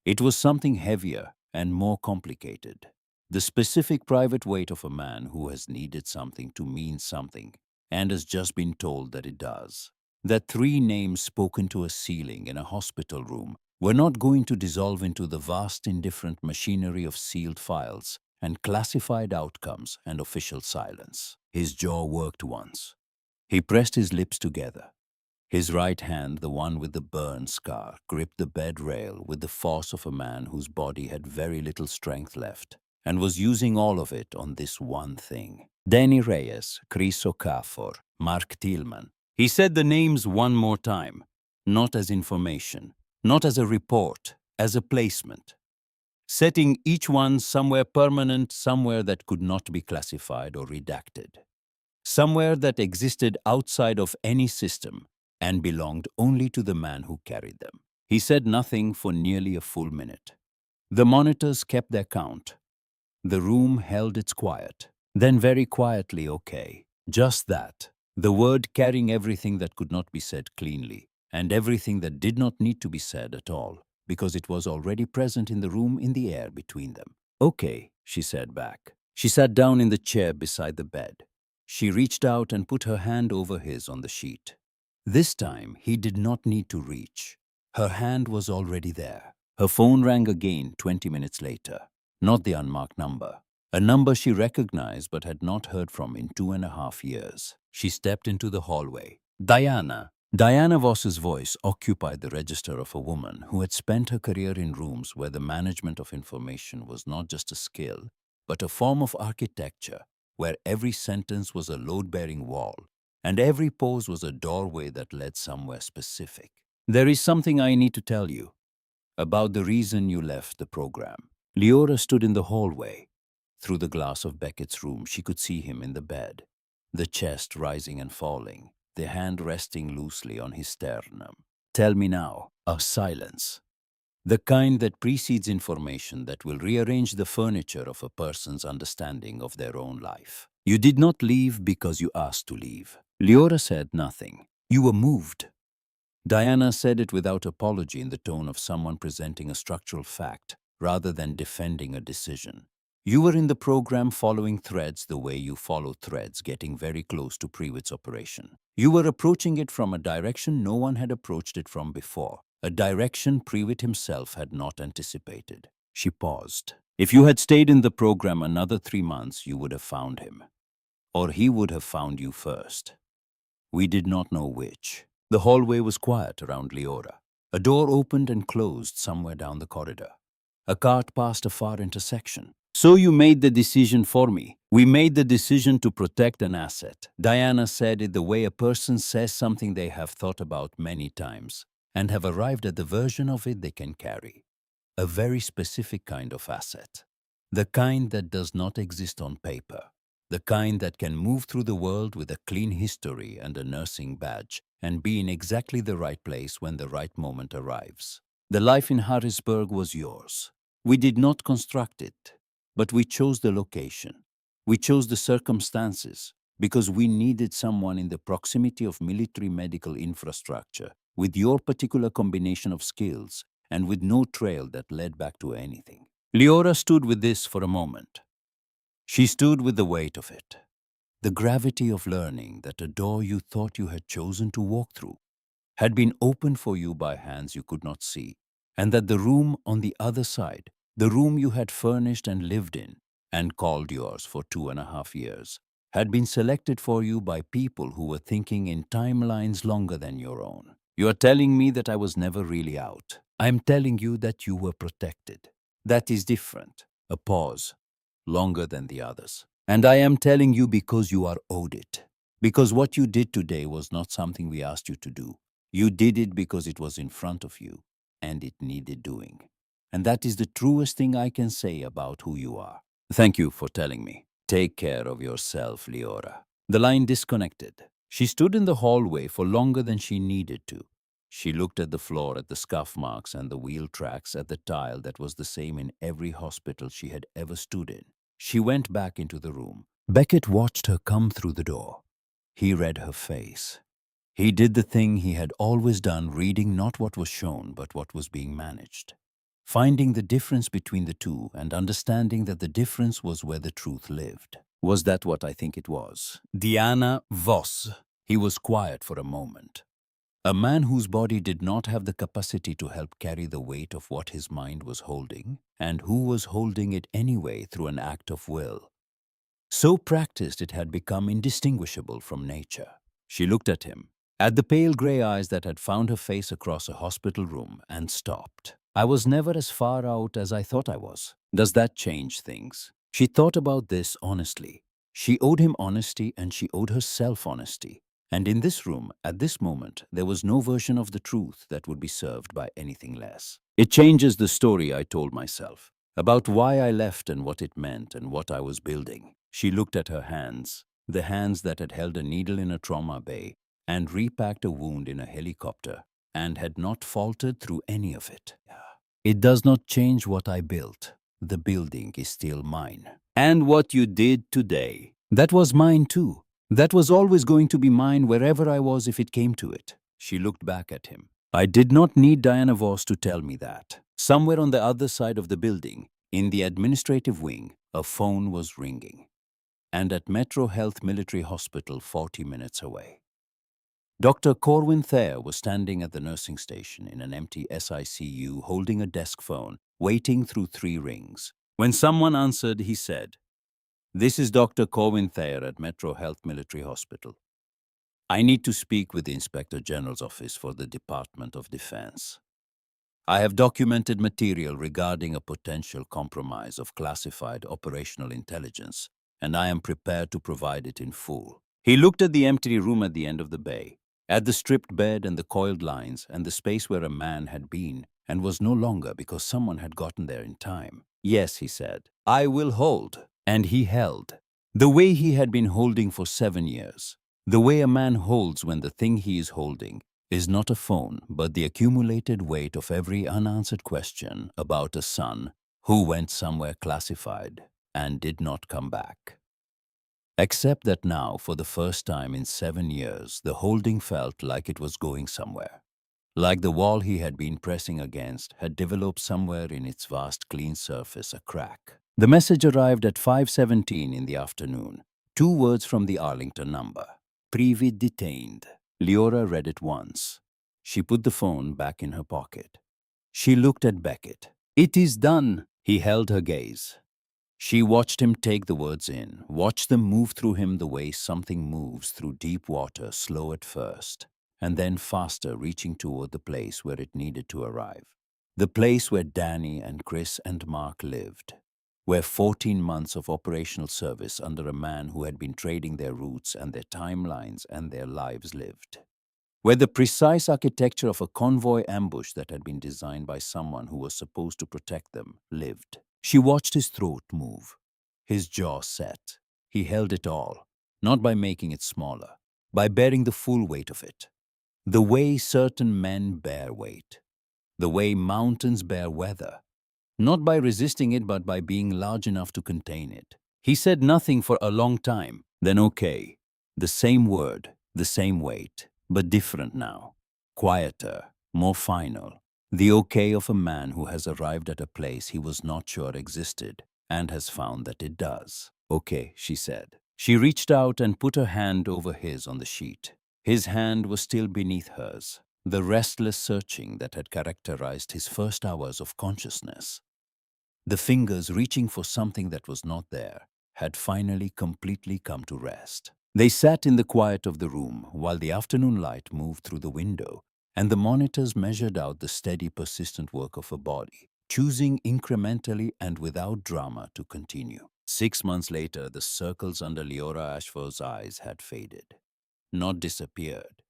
It was something heavier and more complicated. The specific private weight of a man who has needed something to mean something and has just been told that it does. That three names spoken to a ceiling in a hospital room were not going to dissolve into the vast indifferent machinery of sealed files and classified outcomes and official silence. His jaw worked once. He pressed his lips together. His right hand, the one with the burn scar, gripped the bed rail with the force of a man whose body had very little strength left and was using all of it on this one thing. Danny Reyes, Chris Okafor, Mark Tillman. He said the names one more time, not as information, not as a report, as a placement, setting each one somewhere permanent, somewhere that could not be classified or redacted, somewhere that existed outside of any system and belonged only to the man who carried them. He said nothing for nearly a full minute. The monitors kept their count. The room held its quiet. Then very quietly, okay. Just that. The word carrying everything that could not be said cleanly, and everything that did not need to be said at all, because it was already present in the room, in the air between them. Okay, she said back. She sat down in the chair beside the bed. She reached out and put her hand over his on the sheet. This time, he did not need to reach. Her hand was already there. Her phone rang again 20 minutes later. Not the unmarked number. A number she recognized but had not heard from in 2.5 years. She stepped into the hallway. Diana. Diana Voss's voice occupied the register of a woman who had spent her career in rooms where the management of information was not just a skill, but a form of architecture, where every sentence was a load-bearing wall, and every pose was a doorway that led somewhere specific. There is something I need to tell you about the reason you left the program. Leora stood in the hallway. Through the glass of Beckett's room, she could see him in the bed, the chest rising and falling, the hand resting loosely on his sternum. Tell me now. A silence. The kind that precedes information that will rearrange the furniture of a person's understanding of their own life. You did not leave because you asked to leave. Leora said nothing. You were moved. Diana said it without apology, in the tone of someone presenting a structural fact rather than defending a decision. You were in the program following threads the way you follow threads, getting very close to Prewitt's operation. You were approaching it from a direction no one had approached it from before, a direction Prewitt himself had not anticipated. She paused. If you had stayed in the program another 3 months, you would have found him. Or he would have found you first. We did not know which. The hallway was quiet around Leora. A door opened and closed somewhere down the corridor. A cart passed a far intersection. So you made the decision for me. We made the decision to protect an asset. Diana said it the way a person says something they have thought about many times and have arrived at the version of it they can carry. A very specific kind of asset. The kind that does not exist on paper. The kind that can move through the world with a clean history and a nursing badge and be in exactly the right place when the right moment arrives. The life in Harrisburg was yours. We did not construct it, but we chose the location. We chose the circumstances because we needed someone in the proximity of military medical infrastructure with your particular combination of skills and with no trail that led back to anything. Leora stood with this for a moment. She stood with the weight of it, the gravity of learning that a door you thought you had chosen to walk through had been opened for you by hands you could not see, and that the room on the other side, the room you had furnished and lived in and called yours for 2.5 years, had been selected for you by people who were thinking in timelines longer than your own. You are telling me that I was never really out. I am telling you that you were protected. That is different. A pause. Longer than the others. And I am telling you because you are owed it. Because what you did today was not something we asked you to do. You did it because it was in front of you, and it needed doing. And that is the truest thing I can say about who you are. Thank you for telling me. Take care of yourself, Leora. The line disconnected. She stood in the hallway for longer than she needed to. She looked at the floor, at the scuff marks and the wheel tracks, at the tile that was the same in every hospital she had ever stood in. She went back into the room. Beckett watched her come through the door. He read her face. He did the thing he had always done, reading not what was shown, but what was being managed. Finding the difference between the two and understanding that the difference was where the truth lived. Was that what I think it was? Diana Voss. He was quiet for a moment. A man whose body did not have the capacity to help carry the weight of what his mind was holding, and who was holding it anyway through an act of will. So practiced it had become indistinguishable from nature. She looked at him, at the pale grey eyes that had found her face across a hospital room, and stopped. I was never as far out as I thought I was. Does that change things? She thought about this honestly. She owed him honesty and she owed herself honesty. And in this room, at this moment, there was no version of the truth that would be served by anything less. It changes the story I told myself, about why I left and what it meant and what I was building. She looked at her hands, the hands that had held a needle in a trauma bay and repacked a wound in a helicopter, and had not faltered through any of it. It does not change what I built. The building is still mine. And what you did today, that was mine too. That was always going to be mine wherever I was if it came to it. She looked back at him. I did not need Diana Voss to tell me that. Somewhere on the other side of the building, in the administrative wing, a phone was ringing. And at Metro Health Military Hospital 40 minutes away. Dr. Corwin Thayer was standing at the nursing station in an empty SICU holding a desk phone, waiting through 3 rings. When someone answered, he said, "This is Dr. Corwin Thayer at Metro Health Military Hospital. I need to speak with the Inspector General's office for the Department of Defense. I have documented material regarding a potential compromise of classified operational intelligence, and I am prepared to provide it in full." He looked at the empty room at the end of the bay, at the stripped bed and the coiled lines and the space where a man had been and was no longer because someone had gotten there in time. "Yes," he said, "I will hold." And he held. The way he had been holding for 7 years. The way a man holds when the thing he is holding is not a phone, but the accumulated weight of every unanswered question about a son who went somewhere classified and did not come back. Except that now, for the first time in 7 years, the holding felt like it was going somewhere. Like the wall he had been pressing against had developed somewhere in its vast clean surface a crack. The message arrived at 5:17 in the afternoon. 2 words from the Arlington number. "Privi detained." Leora read it once. She put the phone back in her pocket. She looked at Beckett. "It is done." He held her gaze. She watched him take the words in, watched them move through him the way something moves through deep water, slow at first, and then faster, reaching toward the place where it needed to arrive. The place where Danny and Chris and Mark lived, where 14 months of operational service under a man who had been trading their routes and their timelines and their lives lived. Where the precise architecture of a convoy ambush that had been designed by someone who was supposed to protect them lived. She watched his throat move, his jaw set. He held it all, not by making it smaller, by bearing the full weight of it. The way certain men bear weight, the way mountains bear weather, not by resisting it but by being large enough to contain it. He said nothing for a long time, then okay. The same word, the same weight, but different now. Quieter, more final. The okay of a man who has arrived at a place he was not sure existed and has found that it does. "Okay," she said. She reached out and put her hand over his on the sheet. His hand was still beneath hers, the restless searching that had characterized his first hours of consciousness. The fingers reaching for something that was not there had finally completely come to rest. They sat in the quiet of the room while the afternoon light moved through the window and the monitors measured out the steady, persistent work of a body, choosing incrementally and without drama to continue. 6 months later, the circles under Leora Ashford's eyes had faded. Not disappeared.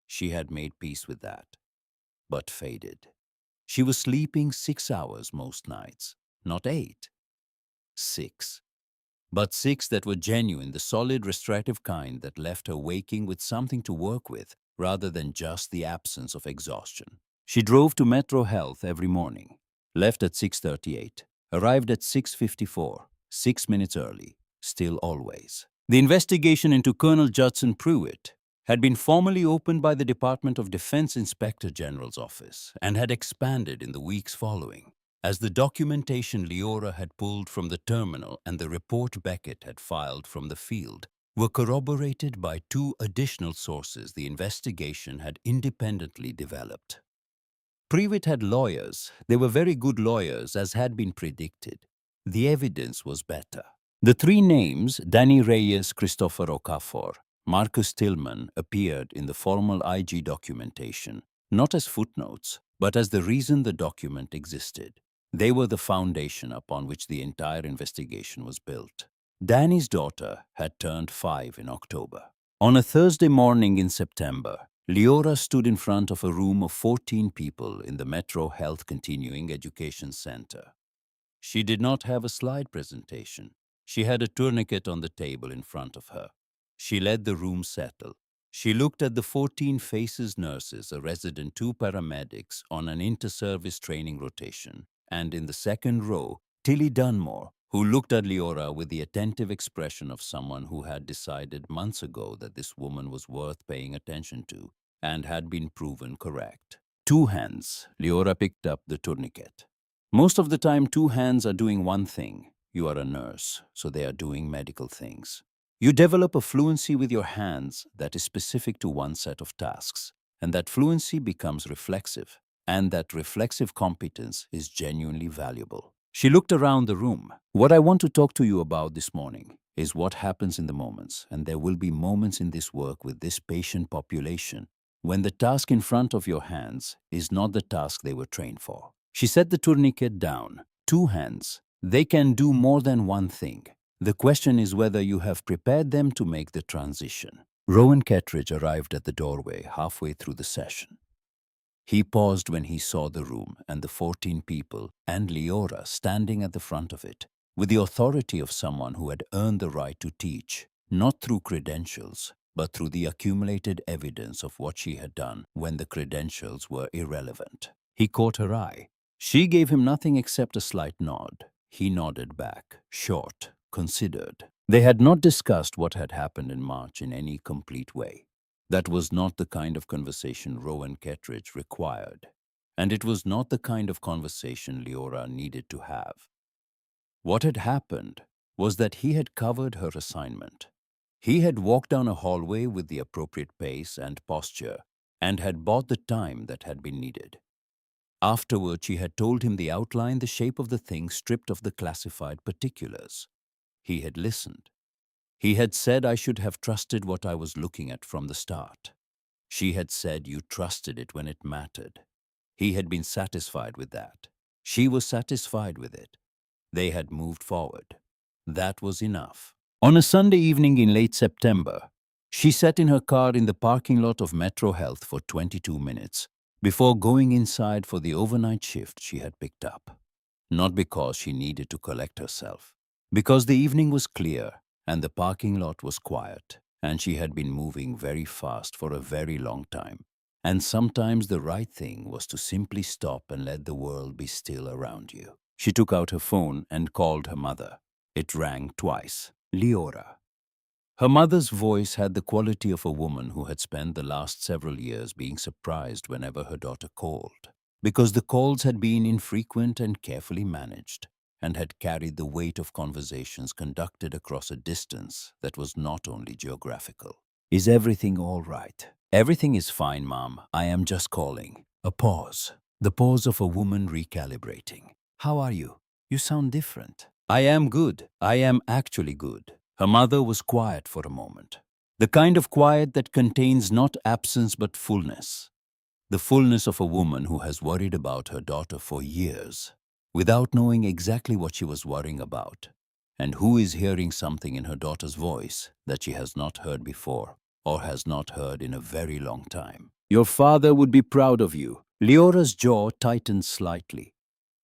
She had made peace with that. But faded. She was sleeping 6 hours most nights. Not 8. 6. But 6 that were genuine, the solid, restorative kind that left her waking with something to work with rather than just the absence of exhaustion. She drove to Metro Health every morning, left at 6:38, arrived at 6:54, 6 minutes early, still always. The investigation into Colonel Judson Pruitt had been formally opened by the Department of Defense Inspector General's office and had expanded in the weeks following, as the documentation Leora had pulled from the terminal and the report Beckett had filed from the field were corroborated by two additional sources the investigation had independently developed. Prewitt had lawyers. They were very good lawyers, as had been predicted. The evidence was better. The three names, Danny Reyes, Christopher Okafor, Marcus Tillman, appeared in the formal IG documentation, not as footnotes, but as the reason the document existed. They were the foundation upon which the entire investigation was built. Danny's daughter had turned 5 in October. On a Thursday morning in September, Leora stood in front of a room of 14 people in the Metro Health Continuing Education Center. She did not have a slide presentation. She had a tourniquet on the table in front of her. She let the room settle. She looked at the 14 faces nurses, a resident, 2 paramedics on an inter-service training rotation, and in the second row, Tilly Dunmore, who looked at Leora with the attentive expression of someone who had decided months ago that this woman was worth paying attention to and had been proven correct. 2 hands. Leora picked up the tourniquet. Most of the time, 2 hands are doing one thing. You are a nurse, so they are doing medical things. You develop a fluency with your hands that is specific to one set of tasks, and that fluency becomes reflexive, and that reflexive competence is genuinely valuable. She looked around the room. What I want to talk to you about this morning is what happens in the moments, and there will be moments in this work with this patient population when the task in front of your hands is not the task they were trained for. She set the tourniquet down. 2 hands. They can do more than one thing. The question is whether you have prepared them to make the transition. Rowan Kettridge arrived at the doorway halfway through the session. He paused when he saw the room and the 14 people and Leora standing at the front of it, with the authority of someone who had earned the right to teach, not through credentials, but through the accumulated evidence of what she had done when the credentials were irrelevant. He caught her eye. She gave him nothing except a slight nod. He nodded back, short, considered. They had not discussed what had happened in March in any complete way. That was not the kind of conversation Rowan Kettridge required, and it was not the kind of conversation Leora needed to have. What had happened was that he had covered her assignment. He had walked down a hallway with the appropriate pace and posture and had bought the time that had been needed. Afterward, she had told him the outline, the shape of the thing stripped of the classified particulars. He had listened. He had said I should have trusted what I was looking at from the start. She had said you trusted it when it mattered. He had been satisfied with that. She was satisfied with it. They had moved forward. That was enough. On a Sunday evening in late September, she sat in her car in the parking lot of Metro Health for 22 minutes before going inside for the overnight shift she had picked up. Not because she needed to collect herself, because the evening was clear and the parking lot was quiet, and she had been moving very fast for a very long time. And sometimes the right thing was to simply stop and let the world be still around you. She took out her phone and called her mother. It rang twice. Leora. Her mother's voice had the quality of a woman who had spent the last several years being surprised whenever her daughter called, because the calls had been infrequent and carefully managed, and had carried the weight of conversations conducted across a distance that was not only geographical. Is everything all right? Everything is fine, Mom. I am just calling. A pause. The pause of a woman recalibrating. How are you? You sound different. I am good. I am actually good. Her mother was quiet for a moment. The kind of quiet that contains not absence but fullness. The fullness of a woman who has worried about her daughter for years, without knowing exactly what she was worrying about, and who is hearing something in her daughter's voice that she has not heard before or has not heard in a very long time. Your father would be proud of you. Leora's jaw tightened slightly,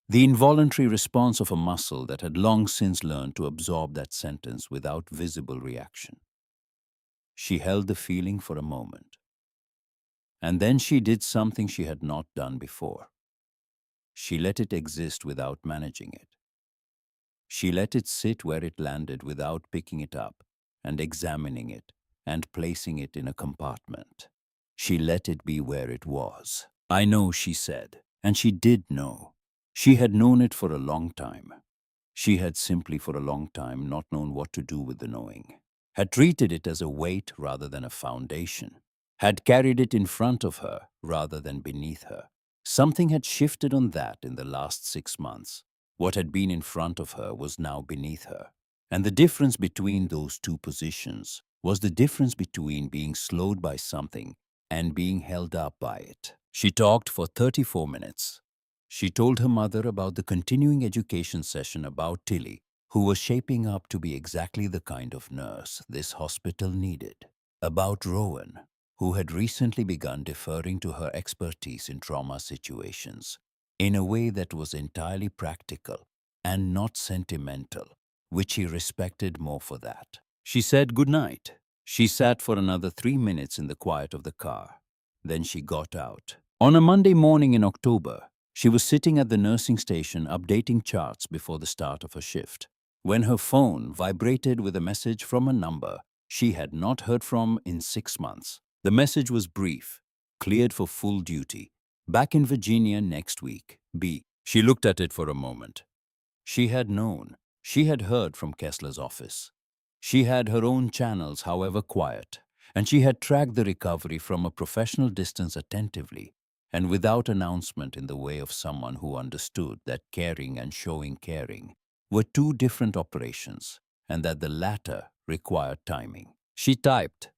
the involuntary response of a muscle that had long since learned to absorb that sentence without visible reaction. She held the feeling for a moment. And then she did something she had not done before. She let it exist without managing it. She let it sit where it landed without picking it up and examining it and placing it in a compartment. She let it be where it was. "I know," she said, and she did know. She had known it for a long time. She had simply for a long time not known what to do with the knowing, had treated it as a weight rather than a foundation, had carried it in front of her rather than beneath her. Something had shifted on that in the last 6 months. What had been in front of her was now beneath her. And the difference between those two positions was the difference between being slowed by something and being held up by it. She talked for 34 minutes. She told her mother about the continuing education session about Tilly, who was shaping up to be exactly the kind of nurse this hospital needed. About Rowan, who had recently begun deferring to her expertise in trauma situations in a way that was entirely practical and not sentimental, which he respected more for that. She said goodnight. She sat for another 3 minutes in the quiet of the car. Then she got out. On a Monday morning in October, she was sitting at the nursing station updating charts before the start of her shift, when her phone vibrated with a message from a number she had not heard from in 6 months. The message was brief: "Cleared for full duty. Back in Virginia next week. B." She looked at it for a moment. She had known. She had heard from Kessler's office. She had her own channels, however quiet, and she had tracked the recovery from a professional distance attentively and without announcement, in the way of someone who understood that caring and showing caring were two different operations and that the latter required timing. She typed,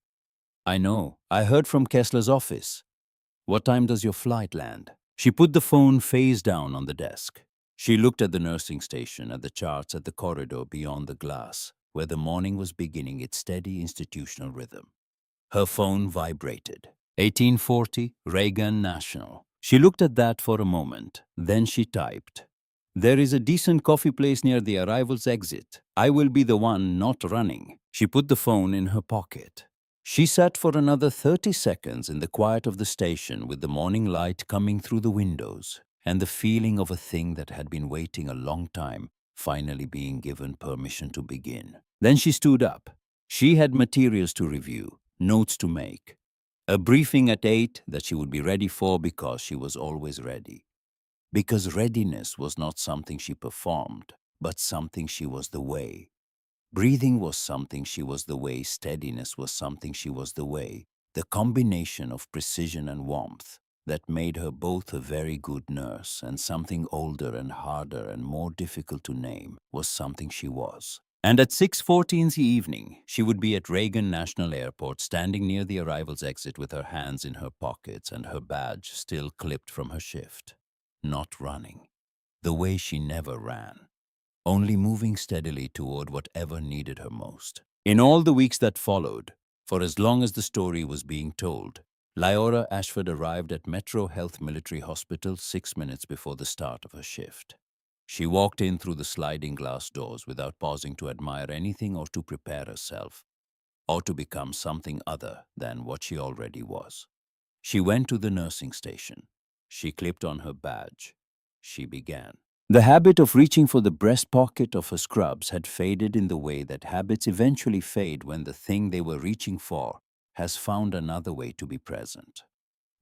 "I know. I heard from Kessler's office. What time does your flight land?" She put the phone face down on the desk. She looked at the nursing station, at the charts, at the corridor beyond the glass, where the morning was beginning its steady institutional rhythm. Her phone vibrated. 1840, Reagan National. She looked at that for a moment. Then she typed, "There is a decent coffee place near the arrivals exit. I will be the one not running." She put the phone in her pocket. She sat for another 30 seconds in the quiet of the station, with the morning light coming through the windows and the feeling of a thing that had been waiting a long time finally being given permission to begin. Then she stood up. She had materials to review, notes to make, a briefing at 8 that she would be ready for because she was always ready. Because readiness was not something she performed, but something she was the way. Breathing was something she was the way. Steadiness was something she was the way. The combination of precision and warmth that made her both a very good nurse and something older and harder and more difficult to name was something she was. And at 6:40 in the evening, she would be at Reagan National Airport, standing near the arrivals exit with her hands in her pockets and her badge still clipped from her shift. Not running, the way she never ran, only moving steadily toward whatever needed her most. In all the weeks that followed, for as long as the story was being told, Lyora Ashford arrived at Metro Health Military Hospital 6 minutes before the start of her shift. She walked in through the sliding glass doors without pausing to admire anything or to prepare herself, or to become something other than what she already was. She went to the nursing station. She clipped on her badge. She began. The habit of reaching for the breast pocket of her scrubs had faded in the way that habits eventually fade when the thing they were reaching for has found another way to be present.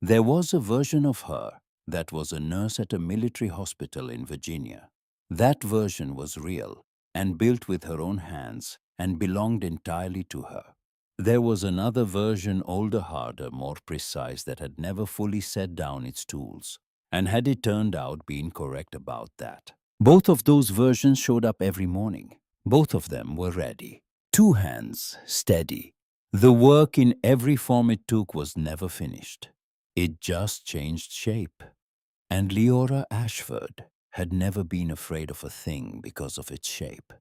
There was a version of her that was a nurse at a military hospital in Virginia. That version was real and built with her own hands and belonged entirely to her. There was another version, older, harder, more precise, that had never fully set down its tools. And had it turned out been correct about that? Both of those versions showed up every morning. Both of them were ready. Two hands, steady. The work in every form it took was never finished. It just changed shape. And Lyora Ashford had never been afraid of a thing because of its shape.